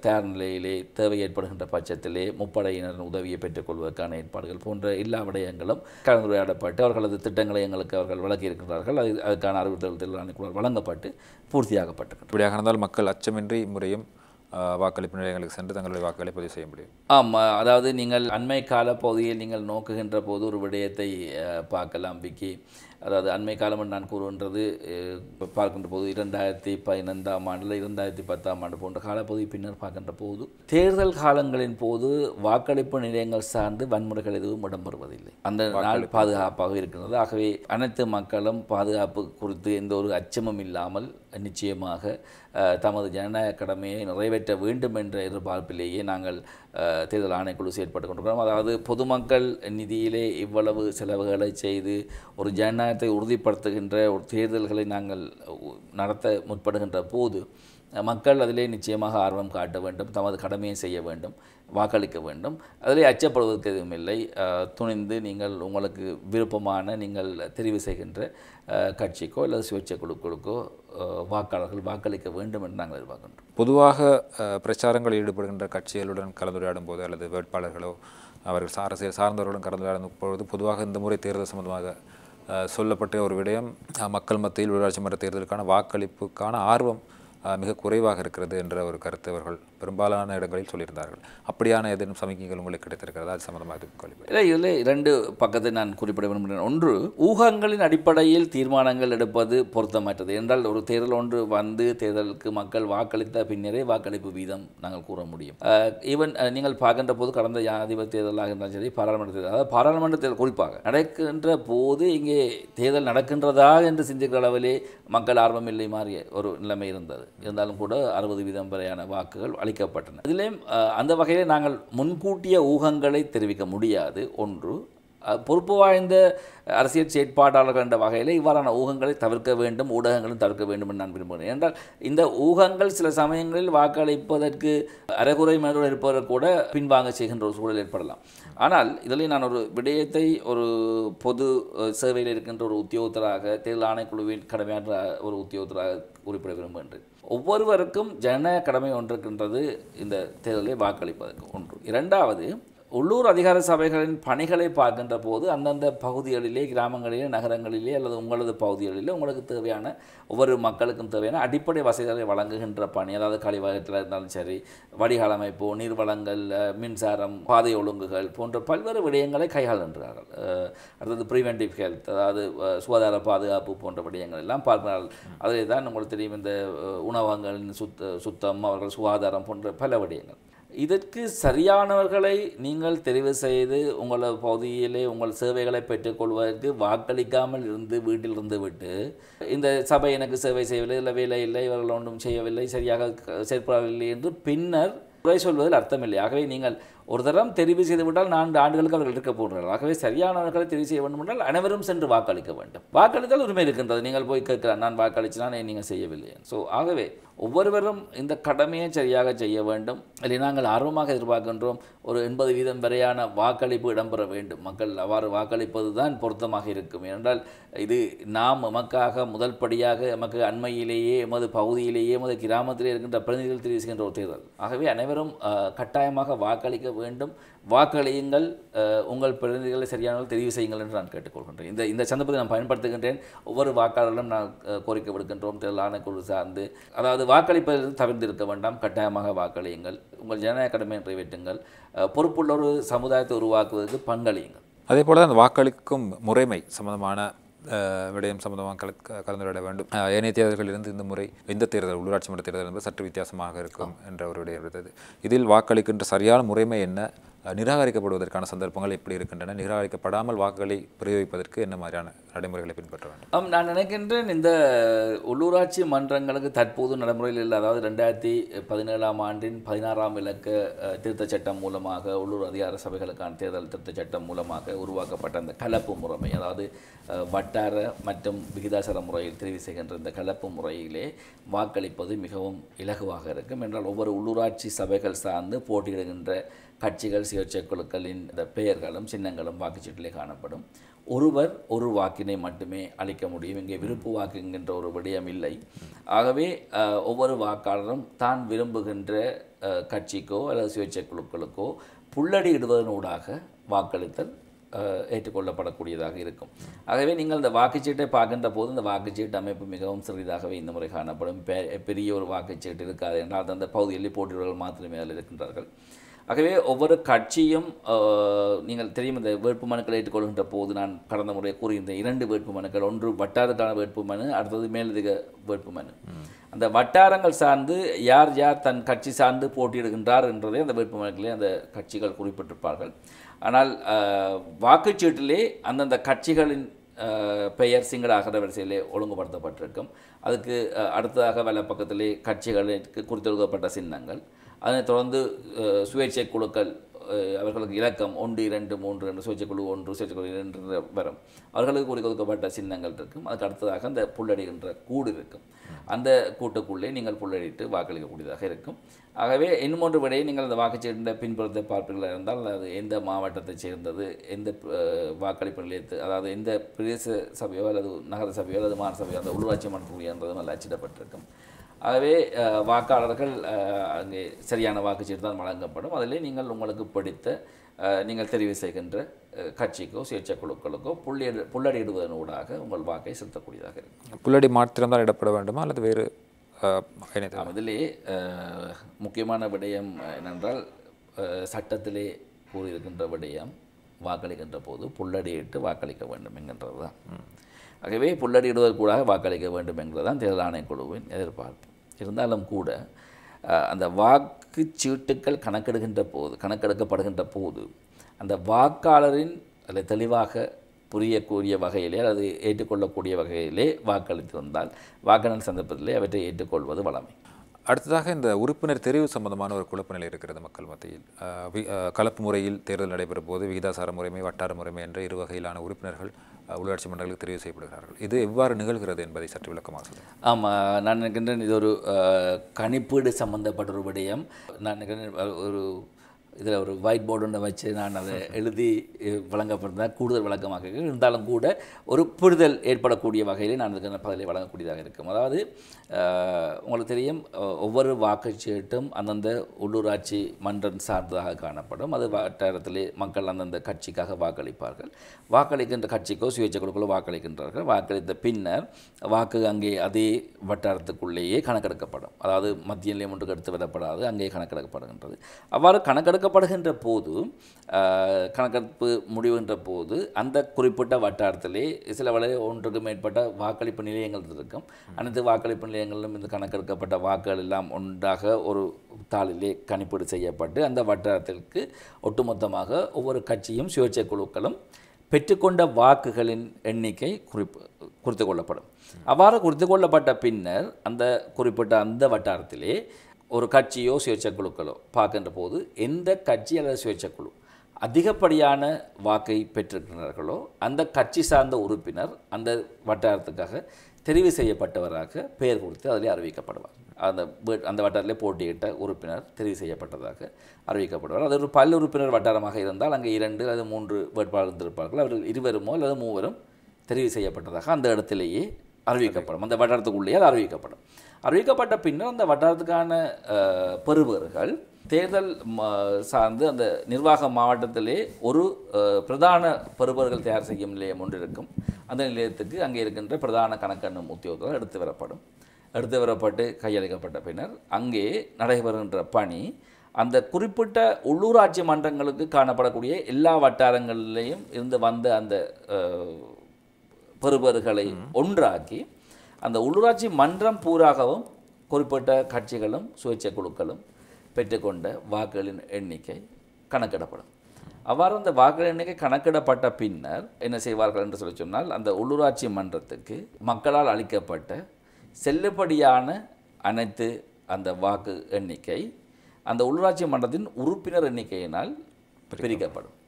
தயார் நிலையிலே தேவை ஏற்படுகின்ற பட்சத்திலே முப்படையினர் உதவியை பெற்றுக்கொள்வதற்கான ஏற்பாடுகள் போன்ற எல்லா விடயங்களும் கலந்துரையாடப்பட்டு அவர்களது திட்டங்களை எங்களுக்கு அவர்கள் வழங்கியிருக்கிறார்கள். அதுக்கான அறிவுறுத்தல் வழங்கப்பட்டு பூர்த்தியாகப்பட்டிருக்கிறது. இப்படியாக இருந்தால் மக்கள் அச்சமின்றி முறையும் வாக்களிப்பு நிலையங்களுக்கு சென்று தங்களுடைய வாக்குகளை பதிவு செய்ய முடியும். ஆமாம், அதாவது நீங்கள் அண்மை கால பகுதியில் நீங்கள் நோக்குகின்ற போது ஒரு விடயத்தை பார்க்கலாம் விக்கி. அதாவது அண்மை காலம் என்று நான் கூறுகின்றது பார்க்கின்ற போது 2015ஆம் ஆண்டில் 2010ஆம் ஆண்டு போன்ற காலப்பகுதி பின்னர் பார்க்கின்ற போது தேர்தல் காலங்களின் போது வாக்களிப்பு நிலையங்கள் சார்ந்து வன்முறைகள் எதுவும் இடம்பெறுவதில்லை. அந்த நாள் பாதுகாப்பாக இருக்கின்றது. ஆகவே அனைத்து மக்களும் பாதுகாப்பு குறித்து எந்த ஒரு அச்சமும் இல்லாமல் நிச்சயமாக தமது ஜனநாயக கடமையை நிறைவேற்ற வேண்டும் என்ற எதிர்பார்ப்பிலேயே நாங்கள் தேர்தல் ஆணைக்குழு செயற்பட்டு கொண்டிருக்கிறோம். அதாவது பொதுமக்கள் நிதியிலே இவ்வளவு செலவுகளை செய்து ஒரு ஜனநாயகத்தை உறுதிப்படுத்துகின்ற ஒரு தேர்தல்களை நாங்கள் நடத்த முற்படுகின்ற போது மக்கள் அதிலே நிச்சயமாக ஆர்வம் காட்ட வேண்டும், தமது கடமையை செய்ய வேண்டும், வாக்களிக்க வேண்டும். அதிலே அச்சப்படுவதற்கு எதுவும் இல்லை. துணிந்து நீங்கள் உங்களுக்கு விருப்பமான நீங்கள் தெரிவு செய்கின்ற கட்சிக்கோ அல்லது சுயேட்சை குழுக்களுக்கோ வாக்காளர்கள் வாக்களிக்க வேண்டும் என்று நாங்கள் எதிர்பார்க்கின்றோம். பொதுவாக பிரச்சாரங்களில் ஈடுபடுகின்ற கட்சிகளுடன் கலந்துரையாடும் போது அல்லது வேட்பாளர்களோ அவர்கள் அரசியல் சார்ந்தவர்களுடன் கலந்துரையாடும் பொழுது பொதுவாக இந்த முறை தேர்தல் சம்பந்தமாக சொல்லப்பட்ட ஒரு விடயம் மக்கள் மத்தியில் உள்ளாட்சி மன்ற தேர்தலுக்கான வாக்களிப்புக்கான ஆர்வம் மிக குறைவாக இருக்கிறது என்ற ஒரு கருத்தை அவர்கள் பெரும்பாலான இடங்களில் சொல்லியிருந்தார்கள். அப்படியான ஏதேனும் சமிக்கைகள் உங்களுக்கு கிடைத்திருக்கிறதா? அது சம்பந்தமாக இல்லை, இதில் 2 பக்கத்தை நான் குறிப்பிட விரும்புகிறேன். ஒன்று, ஊகங்களின் அடிப்படையில் தீர்மானங்கள் எடுப்பது பொருத்தமற்றது. என்றால் ஒரு தேர்தல் ஒன்று வந்து தேர்தலுக்கு மக்கள் வாக்களித்த பின்னரே வாக்களிப்பு வீதம் நாங்கள் கூற முடியும். ஈவன் நீங்கள் பார்க்கின்ற போது கடந்த ஜனாதிபதி தேர்தலாக இருந்தாலும் சரி, பாராளுமன்ற தேர்தல், அதாவது பாராளுமன்ற தேர்தல் குறிப்பாக நடக்கின்ற போது இங்கே தேர்தல் நடக்கின்றதா என்று சிந்திக்கிற அளவிலே மக்கள் ஆர்வமில்லை மாறிய ஒரு நிலைமை இருந்தது. இருந்தாலும் கூட 60% வரையான வாக்குகள் அளிக்கப்பட்டன. இதிலே அந்த வகையில் நாங்கள் முன்கூட்டிய ஊகங்களை தெரிவிக்க முடியாது. ஒன்று, பொறுப்பு வாய்ந்த அரசியல் செயற்பாட்டாளர்கள் என்ற வகையில் இவ்வாறான ஊகங்களை தவிர்க்க வேண்டும், ஊடகங்களும் தவிர்க்க வேண்டும் என்று நான் விரும்புகிறேன். என்றால் இந்த ஊகங்கள் சில சமயங்களில் வாக்களிப்பதற்கு அரைகுறை மனதோடு இருப்பவர்கள் கூட பின்வாங்க செய்கின்ற ஒரு சூழல் ஏற்படலாம். ஆனால் இதில் நான் ஒரு விடயத்தை ஒரு பொது சேவையில் இருக்கின்ற ஒரு உத்தியோகத்தராக, தேர்தல் ஆணைக்குழுவில் கடமையாற்ற ஒரு உத்தியோகத்தராக குறிப்பிட விரும்புகின்றேன். ஒவ்வொருவருக்கும் ஜனநாயக கடமை ஒன்று இருக்கின்றது, இந்த தேர்தலை வாக்களிப்பதற்கு. ஒன்று. இரண்டாவது, உள்ளூர் அதிகார சபைகளின் பணிகளை பார்க்கின்ற போது அந்தந்த பகுதிகளிலே, கிராமங்களிலே, நகரங்களிலே அல்லது உங்களது பகுதிகளிலே உங்களுக்கு தேவையான ஒவ்வொரு மக்களுக்கும் தேவையான அடிப்படை வசதிகளை வழங்குகின்ற பணி, அதாவது கழிவகத்தில் இருந்தாலும் சரி, வடிகால் அமைப்பு, நீர்வளங்கள், மின்சாரம், பாதை ஒழுங்குகள் போன்ற பல்வேறு விடயங்களை கையாளுகின்றார்கள். அடுத்தது ப்ரிவென்டிவ் ஹெல்த், அதாவது சுகாதார பாதுகாப்பு போன்ற விடயங்கள் எல்லாம் பார்க்கிறார்கள். அதிலே தான் உங்களுக்கு தெரியும் இந்த உணவகங்களின் சுத்தம், அவர்கள் சுகாதாரம் போன்ற பல விடயங்கள். இதற்கு சரியானவர்களை நீங்கள் தெரிவு செய்து உங்கள் பகுதியிலே உங்கள் சேவைகளை பெற்றுக்கொள்வதற்கு வாக்களிக்காமல் இருந்து வீட்டில் இருந்து விட்டு இந்த சபை எனக்கு சேவை செய்யவில்லை, இல்லை வேலை இல்லை, இவர்கள் ஒன்றும் செய்யவில்லை, சரியாக செயற்படவில்லை என்று பின்னர் குறை சொல்வதில் அர்த்தமில்லை. ஆகவே நீங்கள் ஒரு தரம் தெரிவு செய்து விட்டால் 4 ஆண்டுகளுக்கு அவர்கள் இருக்க போகிறார்கள். ஆகவே சரியானவர்களை தெரிவு செய்ய வேண்டும் என்றால் அனைவரும் சென்று வாக்களிக்க வேண்டும். வாக்களித்தால் உரிமை இருக்கின்றது. நீங்கள் போய் கேட்கலாம், நான் வாக்களிச்சினால் நீங்கள் செய்யவில்லை. ஸோ ஆகவே ஒவ்வொருவரும் இந்த கடமையை சரியாக செய்ய வேண்டும். இல்லை, நாங்கள் ஆர்வமாக எதிர்பார்க்கின்றோம் ஒரு 80% வரையான வாக்களிப்பு இடம்பெற வேண்டும். மக்கள் அவ்வாறு வாக்களிப்பது தான் பொருத்தமாக இருக்கும். ஏனென்றால் இது நாம் எமக்காக முதல் படியாக எமக்கு அண்மையிலேயே எமது பகுதியிலேயே எமது கிராமத்திலே இருக்கின்ற பிரதிநிதிகள் தெரிவு செய்கின்ற ஒரு தேர்தல். ஆகவே அனைவரும் கட்டாயமாக வாக்களிக்க வேண்டும். வாக்களியுங்கள், உங்கள் பிரதிநிதிகளை சரியானவர்கள் தெரிவு செய்யுங்கள் என்று நான் கேட்டுக்கொள்கின்றேன். இந்த சந்தர்ப்பத்தை நான் பயன்படுத்துகின்றேன். ஒவ்வொரு வாக்காளர்களும் நான் கோரிக்கை விடுக்கின்றோம், தேர்தல் ஆணைக்குழு சார்ந்து, அதாவது வாக்களிப்பதில் தவிர்த்திருக்க வேண்டாம், கட்டாயமாக வாக்களியுங்கள், உங்கள் ஜனநாயக கடமையை நிறைவேற்றுங்கள், பொறுப்புள்ள ஒரு சமுதாயத்தை உருவாக்குவதற்கு பங்களியுங்கள். அதே போல அந்த வாக்களிக்கும் முறைமை சம்பந்தமான விடயம் சம்பந்தமாக கலந்துரையாட வேண்டும். ஏனைய தேர்தல்களிலிருந்து இந்த முறை இந்த தேர்தல் உள்ளூராட்சி மன்ற தேர்தல் என்பது சற்று வித்தியாசமாக இருக்கும் என்ற ஒரு விடயம் இருந்தது. இதில் வாக்களிக்கின்ற சரியான முறைமை என்ன, நிராகரிக்கப்படுவதற்கான சந்தர்ப்பங்கள் எப்படி இருக்கின்றன, நிராகரிக்கப்படாமல் வாக்குகளை பிரயோகிப்பதற்கு என்ன மாதிரியான நடைமுறைகளை பின்பற்ற வேண்டும்? நான் நினைக்கின்றேன் இந்த உள்ளூராட்சி மன்றங்களுக்கு தற்போது நடைமுறையில் இல்லை. அதாவது 2017ஆம் ஆண்டின் 16ஆம் இலக்க திருத்தச் சட்டம் மூலமாக உள்ளூர் அதிகார சபைகளுக்கான தேர்தல் திருத்தச் சட்டம் மூலமாக உருவாக்கப்பட்ட அந்த கலப்பு முறைமை, அதாவது வட்டார மற்றும் விகிதாசார முறையில் தெரிவு செய்கின்ற இந்த கலப்பு முறையிலே வாக்களிப்பது மிகவும் இலகுவாக இருக்கும். என்றால் ஒவ்வொரு உள்ளூராட்சி சபைகள் சார்ந்து போட்டியிடுகின்ற கட்சிகள், சுயேட்சை குழுக்களின் இந்த பெயர்களும் சின்னங்களும் வாக்குச்சீட்டிலே காணப்படும். ஒருவர் ஒரு வாக்கினை மட்டுமே அளிக்க முடியும். இங்கே விருப்பு வாக்குங்கின்ற ஒரு விடயம் இல்லை. ஆகவே ஒவ்வொரு வாக்காளரும் தான் விரும்புகின்ற கட்சிக்கோ அல்லது சுயேட்சை குழுக்களுக்கோ புள்ளடி இடுவதனூடாக வாக்களித்தல் ஏற்றுக்கொள்ளப்படக்கூடியதாக இருக்கும். ஆகவே நீங்கள் இந்த வாக்குச்சீட்டை பார்க்கின்ற போது இந்த வாக்குச்சீட்டு அமைப்பு மிகவும் சிறிதாகவே இந்த முறை காணப்படும். பெரிய ஒரு வாக்குச்சீட்டு இருக்காது என்றால் அந்த பகுதிகளில் போட்டியாளர்கள் மாத்திரமே அதில் இருக்கின்றார்கள். ஆகவே ஒவ்வொரு கட்சியும் நீங்கள் தெரியும் இந்த வேட்புமனுக்களை ஏற்றுக்கொள்கின்ற போது நான் கடந்த முறை கூறியிருந்தேன் 2 வேட்புமனுக்கள், ஒன்று வட்டாரக்கான வேட்புமனு, அடுத்தது மேலதிக வேட்புமனு. அந்த வட்டாரங்கள் சார்ந்து யார் யார் தன் கட்சி சார்ந்து போட்டியிடுகின்றார் என்றதை அந்த வேட்புமனுக்களே அந்த கட்சிகள் குறிப்பிட்டிருப்பார்கள். ஆனால் வாக்குச்சீட்டிலே அந்தந்த கட்சிகளின் பெயர் சிங்கள அகரவரிசையிலே ஒழுங்குபடுத்தப்பட்டிருக்கும். அதுக்கு அடுத்ததாக வலப்பக்கத்திலே கட்சிகளுக்கு குறித்தெழுதப்பட்ட சின்னங்கள், அதனைத் தொடர்ந்து சுயேட்சை குழுக்கள் அவர்களுக்கு இலக்கம் 1, 2, 3 என்று சுயேட்சை குழு 1, சுயேட்சை குழு 2 வரும். அவர்களுக்கு குறித்தொதுக்கப்பட்ட சின்னங்கள் இருக்கும். அதுக்கு அடுத்ததாக அந்த புள்ளடிகின்ற கூடு இருக்கும். அந்த கூட்டுக்குள்ளே நீங்கள் புள்ளடிட்டு வாக்களிக்கக்கூடியதாக இருக்கும். ஆகவே இன்னும் ஒன்று விடையை நீங்கள் அந்த வாக்குச்சீட்டின் பின்புறத்தை பார்ப்பீர்களாக இருந்தால் அது எந்த மாவட்டத்தைச் சேர்ந்தது, எந்த வாக்களிப்பு நிலையத்து, அதாவது எந்த பிரதேச சபையோ அல்லது நகர சபையோ அல்லது மாநகர சபையோ அந்த உள்ளூராட்சி மன்றத்துக்குரிய என்றதும் அதில் அச்சிடப்பட்டிருக்கும். ஆகவே வாக்காளர்கள் அங்கே சரியான வாக்குச்சீட்டு தான் வழங்கப்படும். அதிலே நீங்கள் உங்களுக்கு பிடித்த நீங்கள் தெரிவு செய்கின்ற கட்சிக்கோ சுயேட்சை குழுக்களுக்கோ புள்ளடியிடுவதனூடாக உங்கள் வாக்கை செலுத்தக்கூடியதாக இருக்கும். புள்ளடி மாத்திரம்தான் இடப்பட வேண்டுமா அல்லது வேறு? அதிலே முக்கியமான விடயம் என்னென்றால் சட்டத்திலே கூறியிருக்கின்ற விடயம் வாக்களிக்கின்ற போது புள்ளடியிட்டு வாக்களிக்க வேண்டும் என்கின்றது தான். ஆகவே புள்ளடியிடுவதற்கூடாக வாக்களிக்க வேண்டும் என்பதுதான் தேர்தல் ஆணைக்குழுவின் எதிர்பார்ப்பு. இருந்தாலும் கூட அந்த வாக்குச்சீட்டுக்கள் கணக்கெடுக்கப்படுகின்ற போது அந்த வாக்காளரின் அதில் தெளிவாக புரியக்கூடிய வகையிலே அல்லது ஏற்றுக்கொள்ளக்கூடிய வகையிலே வாக்களித்திருந்தால் வாக்காளர் சந்தர்ப்பத்திலே அவற்றை ஏற்றுக்கொள்வது வழமை. அடுத்ததாக இந்த உறுப்பினர் தெரிவு சம்பந்தமான ஒரு குழப்ப நிலை இருக்கிறது மக்கள் மத்தியில். கலப்பு முறையில் தேர்தல் நடைபெறும் போது விகிதாசார முறைமை, வட்டார முறைமை என்ற 2 வகையிலான உறுப்பினர்கள் உள்ளாட்சி மன்றங்களுக்கு தெரிவு செய்யப்படுகிறார்கள். இது எவ்வாறு நிகழ்கிறது என்பதை சற்று விளக்கமாக சொல்லுங்கள். ஆமாம், நான் நினைக்கின்றேன் இது ஒரு கணிப்பீடு சம்பந்தப்பட்ட ஒரு விடயம். நான் நினைக்கிறேன் ஒரு இதில் ஒரு ஒயிட் போர்டு ஒன்று வச்சு நான் அதை எழுதி வழங்கப்பட்டிருந்தால் கூடுதல் விளக்கமாக இருந்தாலும் கூட ஒரு புரிதல் ஏற்படக்கூடிய வகையிலே நான் அதுக்கான பதிலை வழங்கக்கூடியதாக இருக்கும். அதாவது உங்களுக்கு தெரியும், ஒவ்வொரு வாக்குச்சீட்டும் அந்தந்த உள்ளூராட்சி மன்றம் சார்ந்ததாக காணப்படும். அது வட்டாரத்திலே மக்கள் அந்தந்த கட்சிக்காக வாக்களிப்பார்கள். வாக்களிக்கின்ற கட்சிக்கோ சுயேட்சை குழுக்களோ வாக்களிக்கின்றார்கள். வாக்களித்த பின்னர் வாக்கு அங்கே அதே வட்டாரத்துக்குள்ளேயே கணக்கெடுக்கப்படும். அதாவது மத்திய நிலையம் ஒன்றுக்கு எடுத்து விடப்படாது, அங்கே கணக்கெடுக்கப்படுகின்றது. அவ்வாறு கணக்கெடுக்கப்படுகின்ற போது கணக்கெடுப்பு முடிவுகின்ற போது அந்த குறிப்பிட்ட வட்டாரத்திலே சில வேளை 1க்கு மேற்பட்ட வாக்களிப்பு நிலையங்கள் இருக்கும். அனைத்து வாக்களிப்பு நிலையங்களிலும் இந்த கணக்கெடுக்கப்பட்ட வாக்குகள் எல்லாம் ஒன்றாக ஒரு தாளிலே கணிப்பீடு செய்யப்பட்டு அந்த வட்டாரத்திற்கு ஒட்டுமொத்தமாக ஒவ்வொரு கட்சியும் சுயேட்சை குழுக்களும் பெற்றுக்கொண்ட வாக்குகளின் எண்ணிக்கை குறித்து கொள்ளப்படும். அவ்வாறு குறித்து கொள்ளப்பட்ட பின்னர் அந்த குறிப்பிட்ட அந்த வட்டாரத்திலே ஒரு கட்சியோ சுயேட்சை குழுக்களோ பார்க்கின்ற போது எந்த கட்சி அல்லது சுயேட்சை குழு அதிகப்படியான வாக்கை பெற்றிருக்கிறார்களோ அந்த கட்சி சார்ந்த உறுப்பினர் அந்த வட்டாரத்துக்காக தெரிவு செய்யப்பட்டவராக பெயர் கொடுத்து அதிலே அறிவிக்கப்படுவார். அந்த வட்டாரத்திலே போட்டியிட்ட உறுப்பினர் தெரிவு செய்யப்பட்டதாக அறிவிக்கப்படுவார். அது ஒரு பல் உறுப்பினர் வட்டாரமாக இருந்தால் அங்கே 2 அல்லது 3 வேட்பாளர் இருந்திருப்பார்கள். அவர்கள் 2 அல்லது 3 தெரிவு செய்யப்பட்டதாக அந்த இடத்திலேயே அறிவிக்கப்படும். அந்த வட்டாரத்துக்குள்ளேயே அது அறிவிக்கப்படும். அறிவிக்கப்பட்ட பின்னர் அந்த வட்டாரத்துக்கான பெறுபவர்கள் தேர்தல் சார்ந்து அந்த நிர்வாக மாவட்டத்திலே ஒரு பிரதான பெறுபவர்கள் தயார் செய்யும் நிலையம் ஒன்று இருக்கும். அந்த நிலையத்துக்கு அங்கே இருக்கின்ற பிரதான கணக்கெண்ணும் உத்தியோகர்கள் எடுத்து வரப்பட்டு கையளிக்கப்பட்ட பின்னர் அங்கே நடைபெறுகின்ற பணி அந்த குறிப்பிட்ட உள்ளூராட்சி மன்றங்களுக்கு காணப்படக்கூடிய எல்லா வட்டாரங்களிலேயும் இருந்து வந்த அந்த பெறுபவர்களை ஒன்றாக்கி அந்த உள்ளூராட்சி மன்றம் பூராகவும் குறிப்பிட்ட கட்சிகளும் சுயேட்சை குழுக்களும் பெற்றுக்கொண்ட வாக்குகளின் எண்ணிக்கை கணக்கிடப்படும். அவ்வாறு அந்த வாக்குகளின் எண்ணிக்கை கணக்கிடப்பட்ட பின்னர் என்ன செய்வார்கள் என்று சொல்லி சொன்னால் அந்த உள்ளூராட்சி மன்றத்துக்கு மக்களால் அளிக்கப்பட்ட செல்லுபடியான அனைத்து அந்த வாக்கு எண்ணிக்கை அந்த உள்ளூராட்சி மன்றத்தின் உறுப்பினர் எண்ணிக்கையினால்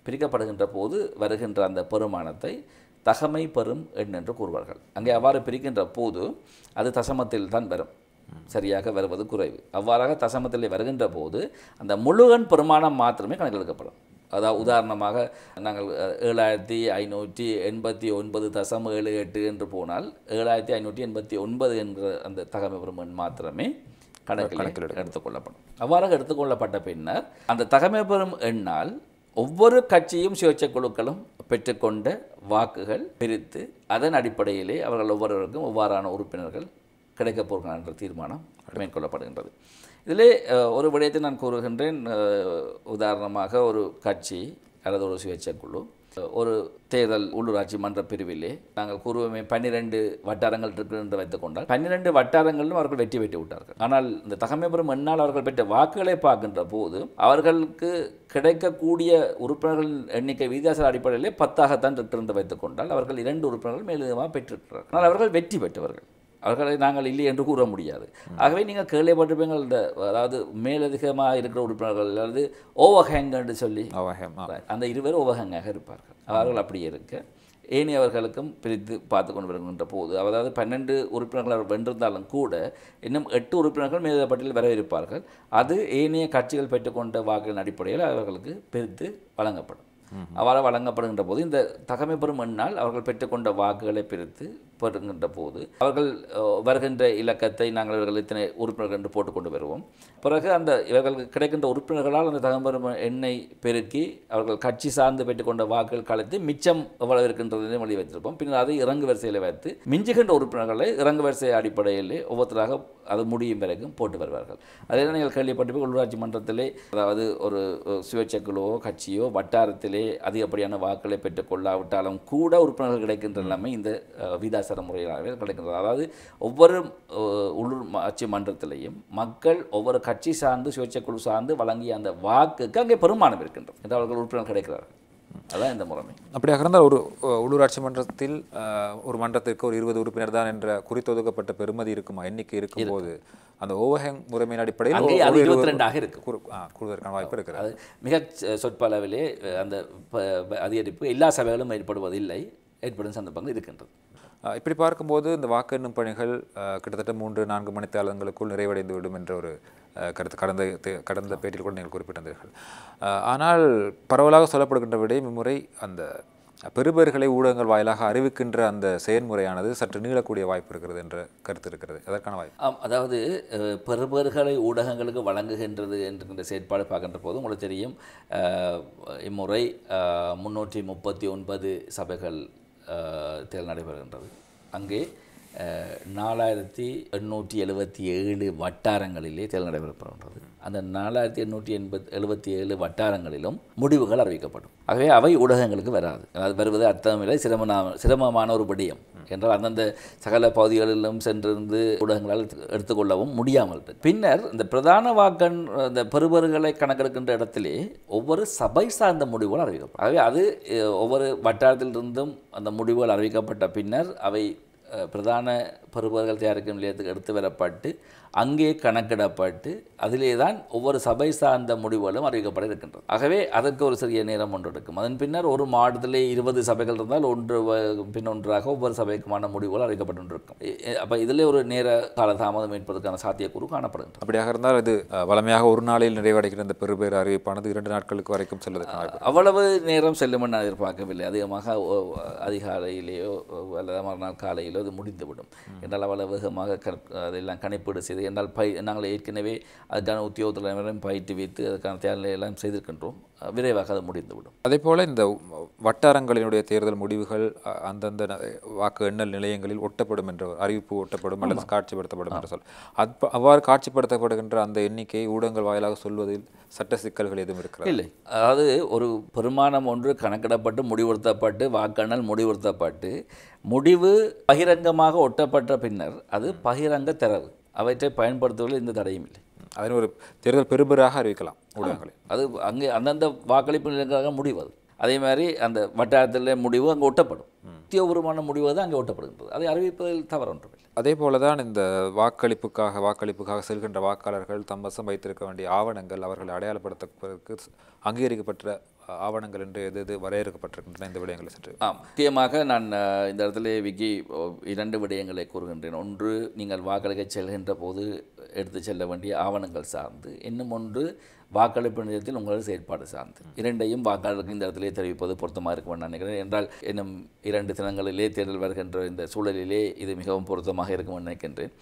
பிரிக்கப்படுகின்ற போது வருகின்ற அந்த பெருமானத்தை தகமை பெறும் எண் என்று கூறுவார்கள். அங்கே அவ்வாறு பிரிக்கின்ற போது அது தசமத்தில் தான் வரும், சரியாக வருவது குறைவு. அவ்வாறாக தசமத்தில் வருகின்ற போது அந்த முழு எண் பெருமானம் மாத்திரமே கணக்கெடுக்கப்படும். அதாவது உதாரணமாக நாங்கள் 7589.78 என்று போனால் 7589 என்ற அந்த தகமை பெறும் எண் மாத்திரமே கணக்கில் எடுத்துக்கொள்ளப்படும். அவ்வாறாக எடுத்துக்கொள்ளப்பட்ட பின்னர் அந்த தகமை பெறும் எண்ணால் ஒவ்வொரு கட்சியும் சுயேட்சை குழுக்களும் பெற்றுக்கொண்ட வாக்குகள் பிரித்து அதன் அடிப்படையிலே அவர்கள் ஒவ்வொருவருக்கும் ஒவ்வாறான உறுப்பினர்கள் கிடைக்கப் போகிறார் என்ற தீர்மானம் மேற்கொள்ளப்படுகின்றது. இதிலே ஒரு விடயத்தை நான் கூறுகின்றேன். உதாரணமாக ஒரு கட்சி அல்லது ஒரு சுயேட்சை குழு ஒரு தேர்தல் உள்ளூராட்சி மன்ற பிரிவிலே நாங்கள் கூறுவோமே 12 வட்டாரங்கள் இருக்கு என்று வைத்துக் கொண்டால் 12 வட்டாரங்களிலும் அவர்கள் வெற்றி பெற்று விட்டார்கள். ஆனால் இந்த தகமைபுரம் என்னால் அவர்கள் பெற்ற வாக்குகளை பார்க்கின்ற போது அவர்களுக்கு கிடைக்கக்கூடிய உறுப்பினர்களின் எண்ணிக்கை விகிதாசார அடிப்படையிலே 10ஆகத்தான் இருந்து வைத்துக் கொண்டால் அவர்கள் 2 உறுப்பினர்கள் மேலதிகமாக பெற்றிருக்கிறார்கள். ஆனால் அவர்கள் வெற்றி பெற்றவர்கள், அவர்களை நாங்கள் இல்லை என்று கூற முடியாது. ஆகவே நீங்கள் கேள்விப்பட்டிருப்பீங்கள், இந்த அதாவது மேலதிகமாக இருக்கிற உறுப்பினர்கள் அல்லது ஓவர்ஹேங் என்று சொல்லி அந்த 2 ஓவர்ஹேங்காக இருப்பார்கள். அவர்கள் அப்படி இருக்க ஏனையவர்களுக்கும் பிரித்து பார்த்து கொண்டு வருகின்ற போது அதாவது 12 உறுப்பினர்கள் வென்றிருந்தாலும் கூட இன்னும் 8 உறுப்பினர்கள் மேலதிகப்பட்டியலில் வர இருப்பார்கள். அது ஏனைய கட்சிகள் பெற்றுக்கொண்ட வாக்குகளின் அடிப்படையில் அவர்களுக்கு பிரித்து வழங்கப்படும். அவ்வாறு வழங்கப்படுகின்ற போது இந்த தகமைபெறும் எண்ணால் அவர்கள் பெற்றுக்கொண்ட வாக்குகளை பிரித்து பெறுகின்ற போது அவர்கள் வருகின்ற இலக்கத்தை நாங்கள் இவர்கள் இத்தனை உறுப்பினர்கள் என்று போட்டுக்கொண்டு வருவோம். பிறகு அந்த இவர்களுக்கு கிடைக்கின்ற உறுப்பினர்களால் அந்த தகமைபெறும் எண்ணை பெருக்கி அவர்கள் கட்சி சார்ந்து பெற்றுக்கொண்ட வாக்குகள் கலைத்து மிச்சம் எவ்வளவு இருக்கின்றதை வழி வைத்திருப்போம். பின்னர் அதை இறங்கு வரிசையில் வைத்து மிஞ்சுகின்ற உறுப்பினர்களை இறங்கு வரிசை அடிப்படையில் ஒவ்வொருத்தராக அது முடியும் வரைக்கும் போட்டு வருவார்கள். அதே நீங்கள் கேள்விப்பட்டு உள்ளூராட்சி மன்றத்திலே அதாவது ஒரு சுயேட்சை குழுவோ கட்சியோ வட்டாரத்திலே அதிகப்படியான வாக்குகளை பெற்றுக்கொள்ளாவிட்டாலும் கூட உறுப்பினர்கள் கிடைக்கின்ற நிலைமை இந்த விகிதாசார முறையாகவே கிடைக்கின்றது. அதாவது ஒவ்வொரு உள்ளூராட்சி மன்றத்திலேயும் மக்கள் ஒவ்வொரு கட்சி சார்ந்து சுயேட்சை குழு சார்ந்து வழங்கிய அந்த வாக்குக்கு அங்கே பெருமானம் இருக்கின்றது என்று அவர்கள் உறுப்பினர் கிடைக்கிறார்கள். அதான் இந்த முறைமை. அப்படியாக இருந்தால் ஒரு உள்ளூராட்சி மன்றத்தில் ஒரு மன்றத்திற்கு ஒரு 20 உறுப்பினர் தான் என்ற குறித்தொதுக்கப்பட்ட பெருமதி இருக்குமா, எண்ணிக்கை இருக்கும் போது அந்த ஓவர்ஹேங் முறைமையின் அடிப்படையில் 22ஆக இருக்கு கூடுவதற்கான வாய்ப்பு இருக்கிறது. அது மிக சொற்ப அளவிலே அந்த அதிகரிப்பு எல்லா சபைகளும் ஏற்படுவதில்லை, ஏற்படும் சந்தர்ப்பங்கள் இருக்கின்றது. இப்படி பார்க்கும்போது இந்த வாக்கு எண்ணும் பணிகள் கிட்டத்தட்ட 3-4 மணித்தாளங்களுக்குள் நிறைவடைந்து விடும் என்ற ஒரு கருத்து கடந்த பேட்டியில் கூட நீங்கள் குறிப்பிட்டிருந்தீர்கள். ஆனால் பரவலாக சொல்லப்படுகின்ற விடயம் இம்முறை அந்த பெறுபேறுகளை ஊடகங்கள் வாயிலாக அறிவிக்கின்ற அந்த செயல்முறையானது சற்று நீளக்கூடிய வாய்ப்பு இருக்கிறது என்ற கருத்து இருக்கிறது. அதற்கான வாய்ப்பு அதாவது பெறுபேறுகளை ஊடகங்களுக்கு வழங்குகின்றது என்கின்ற செயற்பாடு பார்க்கின்ற போது உங்களுக்கு தெரியும், இம்முறை 339 சபைகள் தேர்தல் நடைபெறுகின்றது. அங்கே 4877 வட்டாரங்களிலே தேர்தல் நடைபெறப்படுகின்றது. அந்த 4877 வட்டாரங்களிலும் முடிவுகள் அறிவிக்கப்படும். ஆகவே அவை ஊடகங்களுக்கு வராது. அதாவது வருவது அர்த்தமில்லை, சிரமமான ஒரு விடயம் என்றால் அந்தந்த சகல பகுதிகளிலும் சென்றிருந்து ஊடகங்களால் எடுத்துக்கொள்ளவும் முடியாமல் இருக்கு. பின்னர் இந்த பிரதான வாக்கன் இந்த பெறுபேறுகளை கணக்கெடுக்கின்ற இடத்திலே ஒவ்வொரு சபை சார்ந்த முடிவுகள் அறிவிக்கப்படும். ஆகவே அது ஒவ்வொரு வட்டாரத்திலிருந்தும் அந்த முடிவுகள் அறிவிக்கப்பட்ட பின்னர் அவை பிரதான பெறுபேறுகள் தயாரிக்கும் நிலையத்துக்கு எடுத்து வரப்பட்டு அங்கே கணக்கிடப்பட்டு அதிலே தான் ஒவ்வொரு சபை சார்ந்த முடிவுகளும் அறிவிக்கப்பட இருக்கின்றது. ஆகவே அதற்கு ஒரு சிறிய நேரம் ஒன்று எடுக்கும். அதன் பின்னர் ஒரு மாவட்டத்திலே 20 சபைகள் இருந்தால் ஒன்று பின்னொன்றாக ஒவ்வொரு சபைக்குமான முடிவுகள் அறிவிக்கப்பட்டிருக்கும். அப்போ இதிலே ஒரு நேர காலதாமதம் ஏற்பதற்கான சாத்தியக்கூறு காணப்படுகின்றது. அப்படியாக இருந்தால் இது வளமையாக ஒரு நாளில் நிறைவடைகிற இந்த பெறுபேறு அறிவிப்பானது 2 நாட்களுக்கு வரைக்கும் செல்வதற்கு அவ்வளவு நேரம் செல்லும் என்று நான் எதிர்பார்க்கவில்லை. அதிகமாக அதிகாலையிலேயோ அல்லது மறுநாள் காலையிலோ அது முடிந்துவிடும் என்றால் அவ்வளவு வேகமாக அதெல்லாம் கணிப்பீடு செய்து என்றால் நாங்கள் ஏற்கனவே அதுக்கான உத்தியோகத்தில் பயிற்றுவித்து அதுக்கான தேர்தலை எல்லாம் செய்திருக்கின்றோம். விரைவாக அது முடிந்துவிடும். அதே போல் இந்த வட்டாரங்களினுடைய தேர்தல் முடிவுகள் அந்தந்த வாக்கு எண்ணல் நிலையங்களில் ஒட்டப்படும் என்ற அறிவிப்பு ஒட்டப்படும் அல்லது காட்சிப்படுத்தப்படும் என்று சொல் அவ்வாறு காட்சிப்படுத்தப்படுகின்ற அந்த எண்ணிக்கையை ஊடகங்கள் வாயிலாக சொல்வதில் சட்ட சிக்கல்கள் எதுவும் இருக்கிறது இல்லை. அதாவது ஒரு பெருமானம் ஒன்று கணக்கிடப்பட்டு முடிவுறுத்தப்பட்டு வாக்கெண்ணல் முடிவுறுத்தப்பட்டு முடிவு பகிரங்கமாக ஒட்டப்பட்ட பின்னர் அது பகிரங்க தரவு, அவற்றை பயன்படுத்துவதில் எந்த தடையும் இல்லை. அதன் ஒரு தேர்தல் பெறுபேறாக அறிவிக்கலாம் ஊடகங்களை. அது அங்கே அந்தந்த வாக்களிப்பு நிலையங்களாக முடிவது. அதே மாதிரி அந்த வட்டாரத்தில் முடிவு அங்கே ஒட்டப்படும். உத்தியோகபூர்வமான முடிவு தான் அங்கே ஒட்டப்படுகின்றது. அதை அறிவிப்பதில் தவறு ஒன்றுமில்லை. அதே போல தான் இந்த வாக்களிப்புக்காக செல்கின்ற வாக்காளர்கள் தம்பசம் வைத்திருக்க வேண்டிய ஆவணங்கள் அவர்களை அடையாளப்படுத்துவதற்கு அங்கீகரிக்கப்பட்ட ஆவணங்கள் என்று எது வரையறுக்கப்பட்டிருக்கின்றன இந்த விடயங்களை சற்று முக்கியமாக நான் இந்த இடத்துல விக்கி 2 விடயங்களை கூறுகின்றேன். ஒன்று, நீங்கள் வாக்களிக்க செல்கின்ற போது எடுத்து செல்ல வேண்டிய ஆவணங்கள் சார்ந்து, இன்னும் ஒன்று வாக்களிப்பு நிலையத்தில் உங்களது செயற்பாடு சார்ந்து. 2ஐயும் வாக்காளருக்கு இந்த இடத்திலே தெரிவிப்பது பொருத்தமாக இருக்கும் நான் நினைக்கிறேன். என்றால் இன்னும் 2 தினங்களிலே தேர்தல் வருகின்ற இந்த சூழலிலே இது மிகவும் பொருத்தமாக இருக்கும் நினைக்கின்றேன்.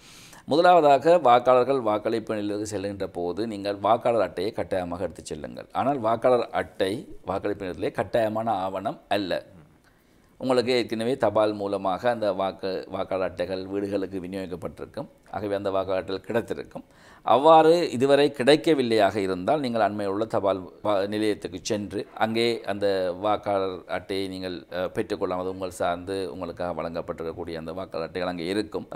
முதலாவதாக, வாக்காளர்கள் வாக்களிப்பு நிலையத்துக்கு செல்கின்ற போது நீங்கள் வாக்காளர் அட்டையை கட்டாயமாக எடுத்துச் செல்லுங்கள். ஆனால் வாக்காளர் அட்டை வாக்களிப்பு நிலையத்திலே கட்டாயமான ஆவணம் அல்ல. உங்களுக்கு ஏற்கனவே தபால் மூலமாக அந்த வாக்காளர் அட்டைகள் வீடுகளுக்கு விநியோகிக்கப்பட்டிருக்கும். ஆகவே அந்த வாக்காளர் அட்டைகள் கிடைத்திருக்கும். அவ்வாறு இதுவரை கிடைக்கவில்லையாக இருந்தால் நீங்கள் அண்மையில் உள்ள தபால் நிலையத்துக்கு சென்று அங்கே அந்த வாக்காளர் அட்டையை நீங்கள் பெற்றுக்கொள்ளலாம். அது உங்கள் சார்ந்து உங்களுக்காக வழங்கப்பட்டிருக்கக்கூடிய அந்த வாக்காளர் அட்டைகள் அங்கே இருக்கும்.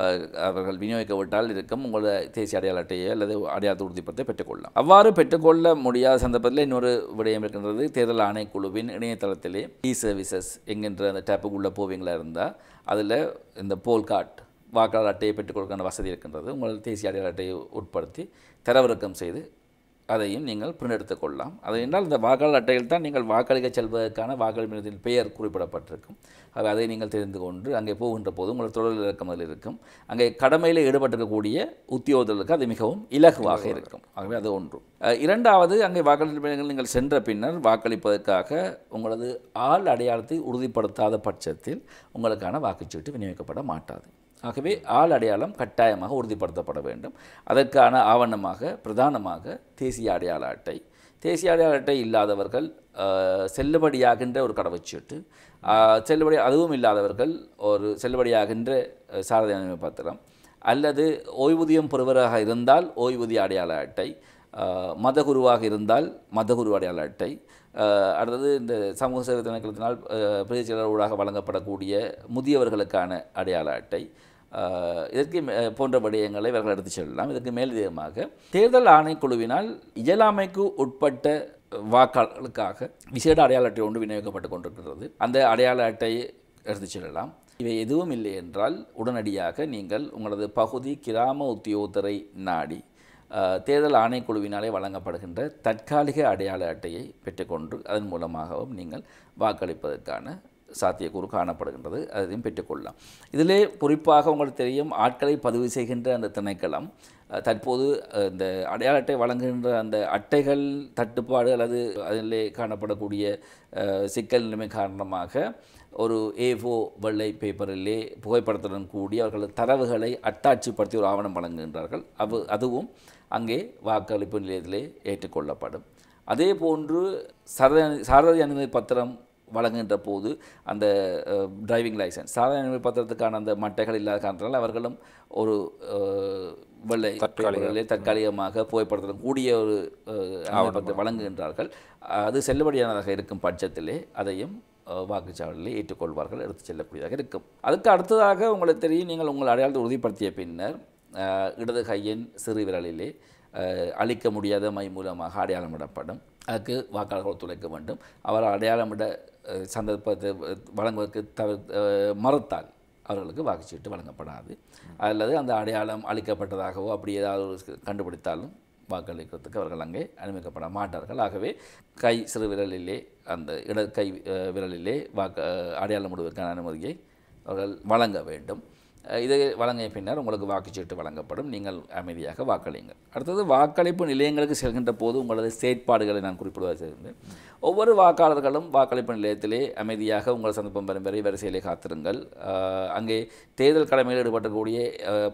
அவர்கள் விநியோகிக்கப்பட்டால் இருக்கும். உங்களோட தேசிய அடையாள அட்டையை அல்லது அடையாள உறுதிப்பத்தை பெற்றுக்கொள்ளலாம். அவ்வாறு பெற்றுக்கொள்ள முடியாத சந்தர்ப்பத்தில் இன்னொரு விடயம் இருக்கின்றது. தேர்தல் ஆணைக்குழுவின் இணையதளத்திலே சர்வீசஸ் என்கின்ற அந்த டேப்புக்குள்ளே போவீங்களா இருந்தால் அதில் இந்த போல் கார்டு வாக்காளர் அட்டையை பெற்றுக் கொடுக்கிற வசதி இருக்கின்றது. உங்கள் தேசிய அடையாள அட்டையை உட்படுத்தி தரவிறக்கம் செய்து அதையும் நீங்கள் பிரிண்ட் எடுத்துக் கொள்ளலாம். அது என்றால் இந்த வாக்காளர் அட்டையில் தான் நீங்கள் வாக்களிக்க செல்வதற்கான வாக்காளர் பெயர் குறிப்பிடப்பட்டிருக்கும். அதை நீங்கள் தெரிந்து கொண்டு அங்கே போகின்ற போது உங்கள் தொடர் இலக்கம் அதில் இருக்கும். அங்கே கடமையில் ஈடுபட்டிருக்கக்கூடிய உத்தியோகர்களுக்கு அது மிகவும் இலகுவாக இருக்கும். ஆகவே அது ஒன்று. இரண்டாவது, அங்கே வாக்காளர் நீங்கள் சென்ற பின்னர் வாக்களிப்பதற்காக உங்களது ஆள் அடையாளத்தை உறுதிப்படுத்தாத பட்சத்தில் உங்களுக்கான வாக்குச்சீட்டு விநியோகிக்கப்பட மாட்டாது. ஆகவே ஆள் அடையாளம் கட்டாயமாக உறுதிப்படுத்தப்பட வேண்டும். அதற்கான ஆவணமாக பிரதானமாக தேசிய அடையாள அட்டை. தேசிய அடையாள அட்டை இல்லாதவர்கள் செல்லுபடியாகின்ற ஒரு கடவுச்சீட்டு, அதுவும் இல்லாதவர்கள் ஒரு செல்லுபடியாகின்ற சாரதி அனுமதி பத்திரம், அல்லது ஓய்வூதியம் பெறுவராக இருந்தால் ஓய்வூதிய அடையாள அட்டை, மதகுருவாக இருந்தால் மதகுரு அடையாள அட்டை, அடுத்தது இந்த சமூக சேவை திணைக்களத்தினால் பிரதி செயலர் ஊடாக வழங்கப்படக்கூடிய முதியவர்களுக்கான அடையாள அட்டை, இதற்கு போன்ற விடயங்களை இவர்கள் எடுத்துச் செல்லலாம். இதற்கு மேலதிகமாக தேர்தல் ஆணைக்குழுவினால் இயலாமைக்கு உட்பட்ட வாக்காளர்களுக்காக விசேட அடையாள அட்டை ஒன்று விநியோகிக்கப்பட்டு கொண்டிருக்கிறது. அந்த அடையாள அட்டையை எடுத்துச் செல்லலாம். இவை எதுவும் இல்லை என்றால் உடனடியாக நீங்கள் உங்களது பகுதி கிராம உத்தியோகத்தரை நாடி தேர்தல் ஆணைக்குழுவினாலே வழங்கப்படுகின்ற தற்காலிக அடையாள அட்டையை பெற்றுக்கொண்டு அதன் மூலமாகவும் நீங்கள் வாக்களிப்பதற்கான சாத்தியக்கூறு காணப்படுகின்றது. அதையும் பெற்றுக்கொள்ளலாம். இதிலே குறிப்பாக உங்களுக்கு தெரியும், ஆட்களை பதிவு செய்கின்ற அந்த திணைக்களம் தற்போது இந்த அடையாள அட்டை வழங்குகின்ற அந்த அட்டைகள் தட்டுப்பாடு அல்லது அதிலே காணப்படக்கூடிய சிக்கல் நிலைமை காரணமாக ஒரு A4 வெள்ளை பேப்பரிலே புகைப்படத்துடன் கூடி அவர்கள் தரவுகளை அட்டாட்சிப்படுத்தி ஒரு ஆவணம் வழங்குகின்றார்கள். அதுவும் அங்கே வாக்களிப்பு நிலையத்திலே ஏற்றுக்கொள்ளப்படும். அதே போன்று சாரதி அனுமதி பத்திரம் வழங்குகின்ற போது அந்த டிரைவிங் லைசன்ஸ் சாரதி அனுமதி பத்திரத்துக்கான அந்த மட்டைகள் இல்லாத காரணத்தால் அவர்களும் ஒரு வெள்ளை தற்காலிகமாக புகைப்படத்துடன் கூடிய ஒரு ஆவணத்தை வழங்குகின்றார்கள். அது செல்லுபடியானதாக இருக்கும் பட்சத்திலே அதையும் வாக்குச்சாவடியில் ஏற்றுக்கொள்வார்கள், எடுத்து செல்லக்கூடியதாக இருக்கும். அதுக்கு அடுத்ததாக உங்களுக்கு தெரியும், நீங்கள் உங்கள் அடையாளத்தை உறுதிப்படுத்திய பின்னர் இடது கையின் சிறு விரலிலே அளிக்க முடியாத மை மூலமாக அடையாளமிடப்படும். அதுக்கு வாக்காளர்கள் ஒத்துழைக்க வேண்டும். அவர் அடையாளமிட சந்தர்ப்பத்தை வழங்குவதற்கு மறுத்தால் அவர்களுக்கு வாக்குச்சீட்டு வழங்கப்படாது. அல்லது அந்த அடையாளம் அளிக்கப்பட்டதாகவோ அப்படி ஏதாவது கண்டுபிடித்தாலும் வாக்களிக்கிறதுக்கு அவர்கள் அங்கே அனுமதிக்கப்பட மாட்டார்கள். ஆகவே கை சிறு விரலிலே அந்த இடது கை விரலிலே அடையாளம் விடுவதற்கான அனுமதியை அவர்கள் வழங்க வேண்டும். இதை வழங்கிய பின்னர் உங்களுக்கு வாக்குச்சீட்டு வழங்கப்படும். நீங்கள் அமைதியாக வாக்களியுங்கள். அடுத்தது, வாக்களிப்பு நிலையங்களுக்கு செல்கின்ற போது உங்களது செயற்பாடுகளை நான் குறிப்பிடுவதாக செய்கிறேன். ஒவ்வொரு வாக்காளர்களும் வாக்களிப்பு நிலையத்திலே அமைதியாக உங்கள் சந்தர்ப்பம் பெறும் வரை வரிசையிலே காத்திருங்கள். அங்கே தேர்தல் கடமையில் ஈடுபடக்கூடிய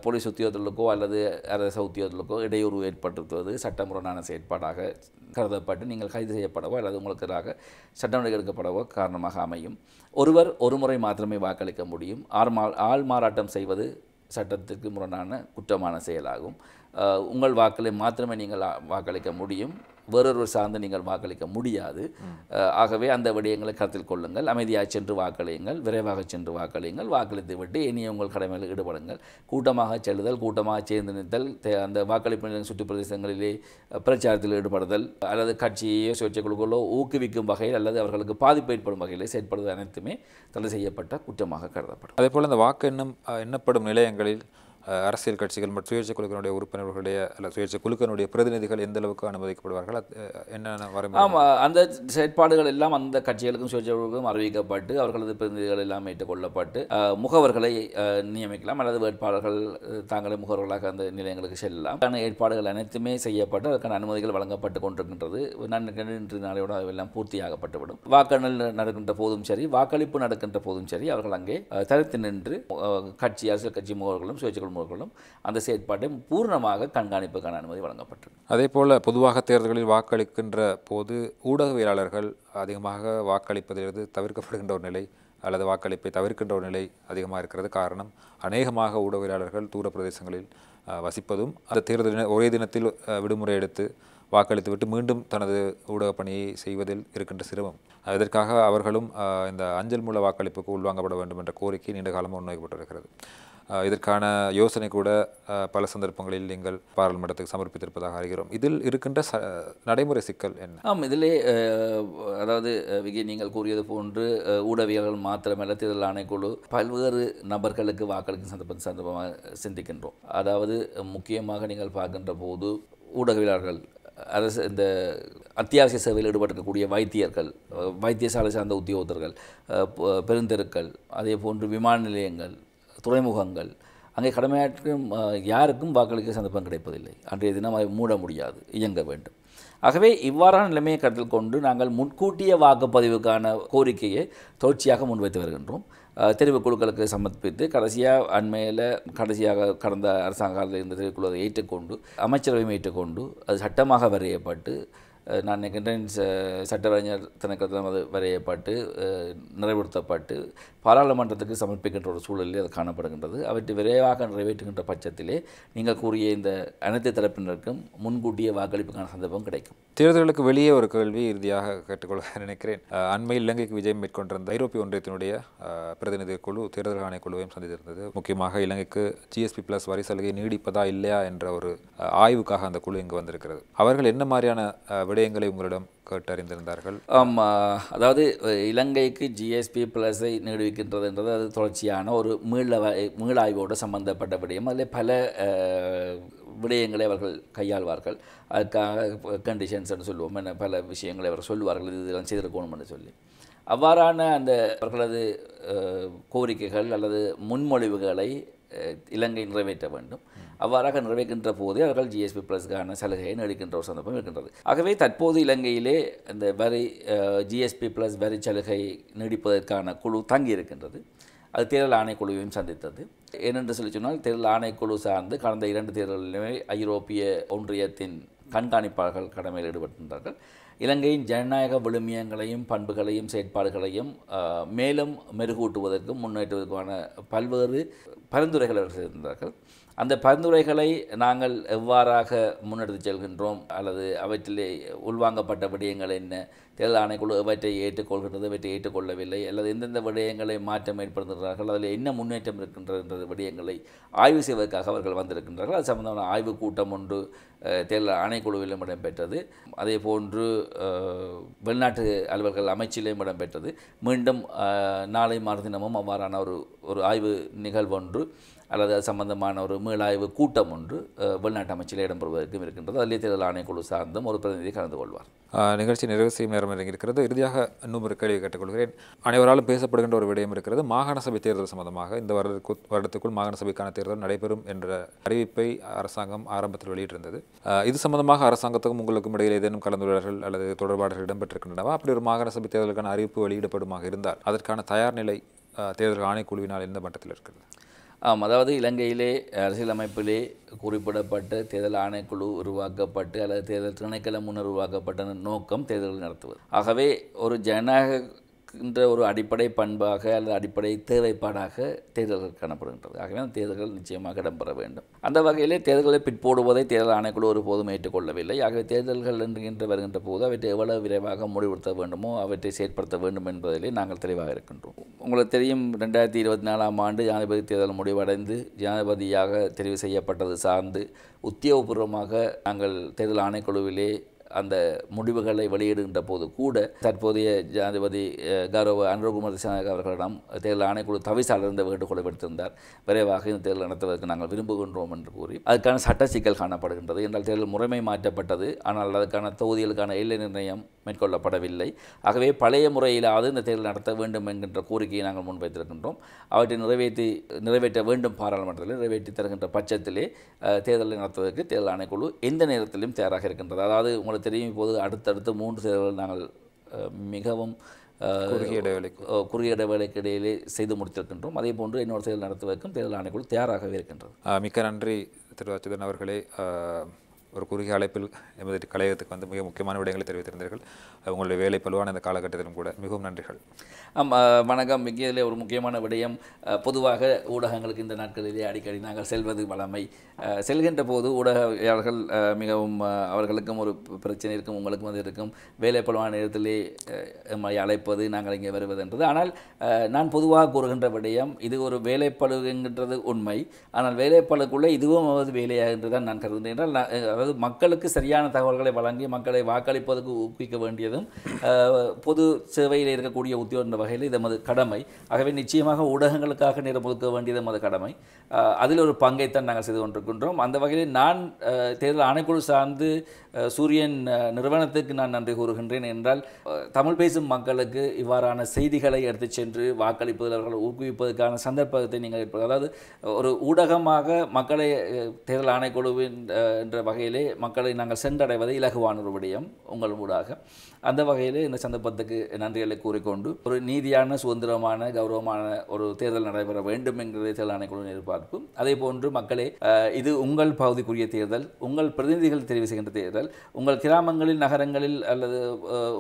போலீஸ் உத்தியோகர்களுக்கோ அல்லது அரசு உத்தியோகர்களுக்கோ இடையூறு ஏற்படுத்துவது சட்டமுறையான செயற்பாடாக கருதப்பட்டு நீங்கள் கைது செய்யப்படவோ அல்லது உங்களுக்கு எதிராக சட்ட நடவடிக்கை எடுக்கப்படவோ காரணமாக அமையும். ஒருவர் ஒரு முறை மாத்திரமே வாக்களிக்க முடியும். ஆள் மாறாட்டம் செய்வது சட்டத்திற்கு முரணான குற்றமான செயலாகும். உங்கள் வாக்களை மாத்திரமே நீங்கள் வாக்களிக்க முடியும். வேறொருவர் சார்ந்து நீங்கள் வாக்களிக்க முடியாது. ஆகவே அந்த விடயங்களை கருத்தில் கொள்ளுங்கள். அமைதியாக சென்று வாக்களியுங்கள், விரைவாக சென்று வாக்களியுங்கள். வாக்களித்து விட்டு இனிய உங்கள் கடமையில் ஈடுபடுங்கள். கூட்டமாக செல்லுதல், கூட்டமாக சேர்ந்து நிறுத்தல், அந்த வாக்களிப்பு சுற்றுப்பிரதேசங்களிலே பிரச்சாரத்தில் ஈடுபடுதல் அல்லது கட்சியோ சுயேட்சை குழுக்களோ ஊக்குவிக்கும் வகையில் அல்லது அவர்களுக்கு பாதிப்பு ஏற்படும் வகையில் செயற்படுவது அனைத்துமே தடை செய்யப்பட்ட குற்றமாக கருதப்படும். அதேபோல் இந்த வாக்கு எண்ணப்படும் நிலையங்களில் அரசியல் கட்சிகள் மற்றும் சுயேட்சை குழுக்களுடைய உறுப்பினர்களுடைய அல்லது சுயேட்சை குழுக்களுடைய பிரதிநிதிகள் எந்த அளவுக்கு அனுமதிக்கப்படுவார்கள், என்னென்ன வரைமுறை? ஆமாம், அந்த செயற்பாடுகள் எல்லாம் அந்த கட்சிகளுக்கும் சுயேட்சை குழுக்களுக்கும் அறிவிக்கப்பட்டு அவர்களது பிரதிநிதிகள் எல்லாம் ஏற்றுக்கொள்ளப்பட்டு முகவர்களை நியமிக்கலாம் அல்லது வேட்பாளர்கள் தாங்களே முகவர்களாக அந்த நிலையங்களுக்கு செல்லலாம். அதற்கான ஏற்பாடுகள் அனைத்துமே செய்யப்பட்டு அதற்கான அனுமதிகள் வழங்கப்பட்டு கொண்டிருக்கின்றது. இன்று நாளையோடு அதெல்லாம் பூர்த்தியாகப்பட்டுவிடும். வாக்கெண்ணல் நடக்கின்ற போதும் சரி, வாக்களிப்பு நடக்கின்ற போதும் சரி, அவர்கள் அங்கே தடுத்து நின்று அரசியல் கட்சி முகவர்களும் சுயேட்சை அந்த செயற்பாட்டை பூர்ணமாக கண்காணிப்புக்கான அனுமதி வழங்கப்பட்டது. அதே போல பொதுவாக தேர்தல்களில் வாக்களிக்கின்ற போது ஊடகவியலாளர்கள் அதிகமாக வாக்களிப்பதிலிருந்து தவிர்க்கப்படுகின்ற ஒரு நிலை அல்லது வாக்களிப்பை தவிர்க்கின்ற ஒரு நிலை அதிகமாக இருக்கிறது. காரணம், அநேகமாக ஊடகவியலாளர்கள் தூர பிரதேசங்களில் வசிப்பதும் அந்த தேர்தல் ஒரே தினத்தில் விடுமுறை எடுத்து வாக்களித்து விட்டு மீண்டும் தனது ஊடக பணியை செய்வதில் இருக்கின்ற சிரமம். இதற்காக அவர்களும் இந்த அஞ்சல் மூல வாக்களிப்புக்கு உள்வாங்கப்பட வேண்டும் என்ற கோரிக்கை நீண்ட காலமாக முன்வைக்கப்பட்டிருக்கிறது. இதற்கான யோசனை கூட பல சந்தர்ப்பங்களில் நீங்கள் பாராளுமன்றத்துக்கு சமர்ப்பித்திருப்பதாக அறிகிறோம். இதில் இருக்கின்ற நடைமுறை சிக்கல் என்ன? இதிலே அதாவது விஜய் நீங்கள் கூறியது போன்று ஊடகவியல்கள் மாத்திரமல்ல, தேர்தல் ஆணைக்குழு பல்வேறு நபர்களுக்கு வாக்களிக்கும் சந்தர்ப்பமாக சிந்திக்கின்றோம். அதாவது முக்கியமாக நீங்கள் பார்க்கின்ற போது ஊடகவியலாளர்கள், அரசு இந்த அத்தியாவசிய சேவையில் ஈடுபட்டிருக்கக்கூடிய வைத்தியர்கள், வைத்தியசாலை சார்ந்த உத்தியோகத்தர்கள், பெருந்தெருக்கள், அதே போன்று விமான நிலையங்கள், துறைமுகங்கள், அங்கே கடமையாற்றும் யாருக்கும் வாக்களிக்க சந்தர்ப்பம் கிடைப்பதில்லை. அன்றைய தினம் அதை மூட முடியாது, இயங்க வேண்டும். ஆகவே இவ்வாறான நிலைமையை கருத்தில் கொண்டு நாங்கள் முன்கூட்டிய வாக்குப்பதிவுக்கான கோரிக்கையை தொடர்ச்சியாக முன்வைத்து வருகின்றோம். தெரிவுக்குழுக்களுக்கு சமர்ப்பித்து கடைசியாக கடந்த அரசாங்க காலத்தில் இருந்த தெரிவுக்குழுவை ஏற்றுக்கொண்டு அமைச்சரவையும் ஏற்றுக்கொண்டு அது சட்டமாக வரையப்பட்டு, நான் நினைக்கின்றேன் சட்டவறிஞர் திணைக்களத்தில் அது வரையப்பட்டு நிறைவேற்றப்பட்டு பாராளுமன்றத்துக்கு சமர்ப்பிக்கின்ற ஒரு சூழலில் அது காணப்படுகின்றது. அவற்றை விரைவாக நிறைவேற்றுகின்ற பட்சத்திலே நீங்கள் கூறிய இந்த அனைத்து தரப்பினருக்கும் முன்கூட்டிய வாக்களிப்புக்கான சந்தர்ப்பம் கிடைக்கும். தேர்தலுக்கு வெளியே ஒரு கேள்வி இறுதியாக கேட்டுக்கொள்ள நினைக்கிறேன். அண்மையில் இலங்கைக்கு விஜயம் மேற்கொண்டிருந்த ஐரோப்பிய ஒன்றியத்தினுடைய பிரதிநிதி குழு தேர்தல் ஆணைக்குழுவையும் சந்தித்திருந்தது. முக்கியமாக இலங்கைக்கு GSP+ வரி சலுகை நீடிப்பதா இல்லையா என்ற ஒரு ஆய்வுக்காக அந்த குழு இங்கு வந்திருக்கிறது. அவர்கள் என்ன மாதிரியான விடயங்களை உங்களிடம் கேட்டறிந்திருந்தார்கள்? அதாவது இலங்கைக்கு GSP+ஐ நீடிக்கின்றதுன்றது அது தொடர்ச்சியான ஒரு மீளாய்வோடு சம்பந்தப்பட்ட விடயம். அதில் பல விடயங்களை அவர்கள் கையாள்வார்கள். அதுக்காக கண்டிஷன்ஸ் என்று சொல்லுவோம், என்ன பல விஷயங்களை அவர் சொல்லுவார்கள், இதெல்லாம் செய்திருக்கணும் என்று சொல்லி. அவ்வாறான அந்த அவர்களது கோரிக்கைகள் அல்லது முன்மொழிவுகளை இலங்கை நிறைவேற்ற வேண்டும். அவ்வாறாக நிறைவேற்கின்ற போதே அவர்கள் GSP+க்கான சலுகையை நீடிக்கின்ற ஒரு சந்தர்ப்பம் இருக்கின்றது. ஆகவே தற்போது இலங்கையிலே இந்த வரி GSP+ வரி சலுகை நீடிப்பதற்கான குழு தங்கி இருக்கின்றது. அது தேர்தல் ஆணைக்குழுவையும் சந்தித்தது. ஏனென்று சொல்லி சொன்னால், தேர்தல் ஆணைக்குழு சார்ந்து கடந்த 2 தேர்தலிலுமே ஐரோப்பிய ஒன்றியத்தின் கண்காணிப்பாளர்கள் கடமையில் ஈடுபட்டிருந்தார்கள். இலங்கையின் ஜனநாயக விழுமியங்களையும் பண்புகளையும் செயற்பாடுகளையும் மேலும் மெருகூட்டுவதற்கும் முன்னேற்றுவதற்கான பல்வேறு பரிந்துரைகள் அவர்கள் செய்திருந்தார்கள். அந்த பரிந்துரைகளை நாங்கள் எவ்வாறாக முன்னெடுத்து செல்கின்றோம் அல்லது அவற்றிலே உள்வாங்கப்பட்ட விடயங்கள் என்ன, தேர்தல் ஆணைக்குழு எவற்றை ஏற்றுக்கொள்கின்றது, எவற்றை ஏற்றுக்கொள்ளவில்லை, அல்லது எந்தெந்த விடயங்களை மாற்றம் ஏற்படுத்துகிறார்கள், அதில் என்ன முன்னேற்றம் இருக்கின்ற விடயங்களை ஆய்வு செய்வதற்காக அவர்கள் வந்திருக்கின்றார்கள். அது சம்பந்தமான ஆய்வு கூட்டம் ஒன்று தேர்தல் ஆணைக்குழுவிலும் இடம்பெற்றது. அதே போன்று வெளிநாட்டு அலுவலர்கள் அமைச்சிலையும் இடம்பெற்றது. மீண்டும் நாளை மறுதினமும் அவ்வாறான ஒரு ஆய்வு நிகழ்வொன்று அல்லது அது சம்பந்தமான ஒரு மீளாய்வு கூட்டம் ஒன்று வெளிநாட்டு அமைச்சில் இடம்பெறுவதற்கும் இருக்கின்றது. அதிலே தேர்தல் ஆணைக்குழு சார்ந்தும் ஒரு பிரதிநிதி கலந்து கொள்வார். நிகழ்ச்சி நிறைவு செய்யும் நேரம் இருக்கிறது. இறுதியாக இன்னும் ஒரு கேள்வி கேட்டுக்கொள்கிறேன். அனைவராலும் பேசப்படுகின்ற ஒரு விடயம் இருக்கிறது. மாகாண சபை தேர்தல் சம்பந்தமாக இந்த வருடத்துக்குள் மாகாண சபைக்கான தேர்தல் நடைபெறும் என்ற அறிவிப்பை அரசாங்கம் ஆரம்பத்தில் வெளியிட்டிருந்தது. இது சம்பந்தமாக அரசாங்கத்துக்கும் உங்களுக்கும் இடையில் ஏதேனும் கலந்துரையாடல்கள் அல்லது தொடர்பாடல்கள் இடம்பெற்றிருக்கின்றனவா? அப்படி ஒரு மாகாண சபை தேர்தலுக்கான அறிவிப்பு வெளியிடப்படுமாக இருந்தால் அதற்கான தயார் நிலை தேர்தல் ஆணைக்குழுவினால் எந்த மட்டத்தில் இருக்கிறது? அதாவது இலங்கையிலே அரசியலமைப்பிலே குறிப்பிடப்பட்ட தேர்தல் ஆணைக்குழு உருவாக்கப்பட்டு அல்லது தேர்தல் திணைக்களம் முன்னர் உருவாக்கப்பட்ட நோக்கம் தேர்தல் நடத்துவது. ஆகவே ஒரு ஜனநாயக ஒரு அடிப்படை பண்பாக அல்லது அடிப்படை தேவைப்பாடாக தேர்தல்கள் காணப்படுகின்றது. ஆகவே அந்த தேர்தல்கள் நிச்சயமாக இடம்பெற வேண்டும். அந்த வகையிலே தேர்தல்களை பிற்போடுவதை தேர்தல் ஆணைக்குழு ஒருபோதும் ஏற்றுக்கொள்ளவில்லை. ஆகவே தேர்தல்கள் வருகின்ற போது அவற்றை எவ்வளவு விரைவாக முடிவுறுத்த வேண்டுமோ அவற்றை செயற்படுத்த வேண்டும் என்பதிலே நாங்கள் தெளிவாக இருக்கின்றோம். உங்களுக்கு தெரியும், 2024ஆம் ஆண்டு ஜனாதிபதி தேர்தல் முடிவடைந்து ஜனாதிபதியாக தெரிவு செய்யப்பட்டது சார்ந்து உத்தியோகபூர்வமாக நாங்கள் தேர்தல் ஆணைக்குழுவிலே அந்த முடிவுகளை வெளியிடுகின்ற போது கூட தற்போதைய ஜனாதிபதி கௌரவ அனுரகுமார் திசாநாயக்க அவர்களிடம் தேர்தல் ஆணைக்குழு தவிசாளர் வேண்டுகோளை விடுத்திருந்தார். விரைவாக இந்த தேர்தல் நடத்துவதற்கு நாங்கள் விரும்புகின்றோம் என்று கூறி அதுக்கான சட்ட சிக்கல் காணப்படுகின்றது. என்றால் தேர்தல் முறைமை மாற்றப்பட்டது, ஆனால் அதுக்கான தொகுதிகளுக்கான எல்லை நிர்ணயம் மேற்கொள்ளப்படவில்லை. ஆகவே பழைய முறையிலாவது இந்த தேர்தல் நடத்த வேண்டும் என்கின்ற கோரிக்கையை நாங்கள் முன்வைத்திருக்கின்றோம். அவற்றை நிறைவேற்ற வேண்டும், பாராளுமன்றத்தில் நிறைவேற்றி தருகின்ற பட்சத்திலே தேர்தலை நடத்துவதற்கு தேர்தல் ஆணைக்குழு எந்த நேரத்திலும் தயாராக இருக்கின்றது. அதாவது உங்களுக்கு தெரியும், இப்போது அடுத்தடுத்து 3 தேர்தல்கள் நாங்கள் மிகவும் குறுகிய இடைவேளைக்கு இடையிலே செய்து முடித்திருக்கின்றோம். அதே போன்று இன்னொரு தேர்தல் நடத்துவதற்கும் தேர்தல் ஆணைக்குழு தயாராகவே இருக்கின்றது. மிக்க நன்றி திரு அச்சுதன் அவர்களே. ஒரு குறுகிய அழைப்பில் எமது கலையகத்துக்கு வந்து மிக முக்கியமான விடயங்களை தெரிவித்திருந்தீர்கள். உங்களுடைய வேலை பலுவான இந்த காலகட்டத்திலும் கூட மிகவும் நன்றிகள். வணக்கம். இங்கே ஒரு முக்கியமான விடயம், பொதுவாக ஊடகங்களுக்கு இந்த நாட்களிலே அடிக்கடி நாங்கள் செல்வது வழமை. செல்கின்ற போது ஊடகவியலாளர்கள் மிகவும் அவர்களுக்கும் ஒரு பிரச்சனை இருக்கும், உங்களுக்கும் அது இருக்கும். வேலை பலுவான நேரத்திலே நம்மை அழைப்பது, நாங்கள் இங்கே வருவதுன்றது. ஆனால் நான் பொதுவாக கூறுகின்ற விடயம், இது ஒரு வேலைப்பழுகின்றது உண்மை. ஆனால் வேலைப்பழுக்குள்ளே இதுவும் வேலையாகின்றது தான் நான் கருதுகிறேன். என்றால் அதாவது மக்களுக்கு சரியான தகவல்களை வழங்கி மக்களை வாக்களிப்பதற்கு ஊக்குவிக்க வேண்டியதும் பொது சேவையில் இருக்கக்கூடிய உத்தியோக வகையில் இது நமது கடமை. ஆகவே நிச்சயமாக ஊடகங்களுக்காக நேரம் ஒதுக்க வேண்டியது நமது கடமை. அதில் ஒரு பங்கைத்தான் நாங்கள் செய்து கொண்டிருக்கின்றோம். அந்த வகையில் நான் தேர்தல் ஆணைக்குழு சார்ந்து சூரியன் நிறுவனத்துக்கு நான் நன்றி கூறுகின்றேன். என்றால் தமிழ் பேசும் மக்களுக்கு இவ்வாறான செய்திகளை எடுத்துச் சென்று வாக்களிப்பதில் அவர்களை ஊக்குவிப்பதற்கான சந்தர்ப்பத்தை நீங்கள் அதாவது ஒரு ஊடகமாக மக்களை தேர்தல் ஆணைக்குழுவின் என்ற வகையிலே மக்களை நாங்கள் சென்றடைவதை இலகுவான ஒரு விடயம் உங்கள் ஊடாக. அந்த வகையிலே இந்த சந்தர்ப்பத்துக்கு நன்றிகளை கூறிக்கொண்டு ஒரு நீதியான, சுதந்திரமான, கௌரவமான ஒரு தேர்தல் நடைபெற வேண்டும் என்கிறதை தேர்தல் ஆணைக்குழுவின் எதிர்பார்ப்பு. அதே போன்று மக்களே, இது உங்கள் பகுதிக்குரிய தேர்தல், உங்கள் பிரதிநிதிகள் தெரிவு செய்கின்ற தேர்தல். உங்கள் கிராமங்களில், நகரங்களில் அல்லது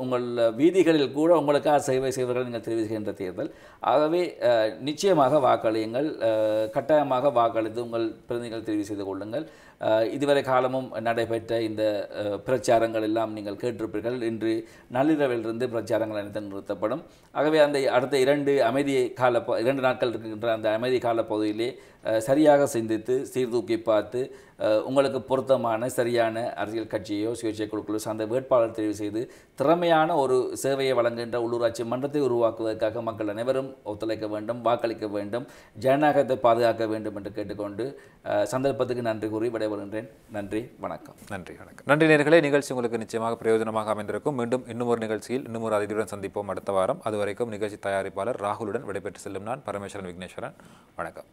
உங்கள் வீதிகளில் கூட உங்களுக்காக சேவை செய்வர்கள் நீங்கள் தெரிவு செய்கின்ற தேர்தல். ஆகவே நிச்சயமாக வாக்களியுங்கள், கட்டாயமாக வாக்களித்து உங்கள் பிரதிநிதிகள் தெரிவு செய்து கொள்ளுங்கள். இதுவரை காலமும் நடைபெற்ற இந்த பிரச்சாரங்கள் எல்லாம் நீங்கள் கேட்டிருப்பீர்கள். இன்று நள்ளிரவிலிருந்து பிரச்சாரங்கள் அனைத்தும் நிறுத்தப்படும். ஆகவே அந்த அடுத்த 2 நாட்கள் இருக்கின்ற அந்த அமைதி கால பகுதியிலே சரியாக சிந்தித்து சீர்தூக்கி பார்த்து உங்களுக்கு பொருத்தமான சரியான அரசியல் கட்சியோ சுயேட்சை குழுக்களோ சார்ந்த வேட்பாளர் தெரிவு செய்து திறமையான ஒரு சேவையை வழங்குகின்ற உள்ளூராட்சி மன்றத்தை உருவாக்குவதற்காக மக்கள் அனைவரும் ஒத்துழைக்க வேண்டும், வாக்களிக்க வேண்டும், ஜனநாயகத்தை பாதுகாக்க வேண்டும் என்று கேட்டுக்கொண்டு சந்தர்ப்பத்துக்கு நன்றி கூறி விடைபெறுகின்றேன். நன்றி, வணக்கம். நன்றி நேயர்களே. நிகழ்ச்சி உங்களுக்கு நிச்சயமாக பிரயோஜனமாக அமைந்திருக்கும். மீண்டும் இன்னும் ஒரு நிகழ்ச்சியில் இன்னும் ஒரு அதிதியுடன் சந்திப்போம் அடுத்த வாரம். அதுவரைக்கும் நிகழ்ச்சி தயாரிப்பாளர் ராகுலுடன் விடைபெற்று செல்லும் நான் பரமேஸ்வரன் விக்னேஸ்வரன். வணக்கம்.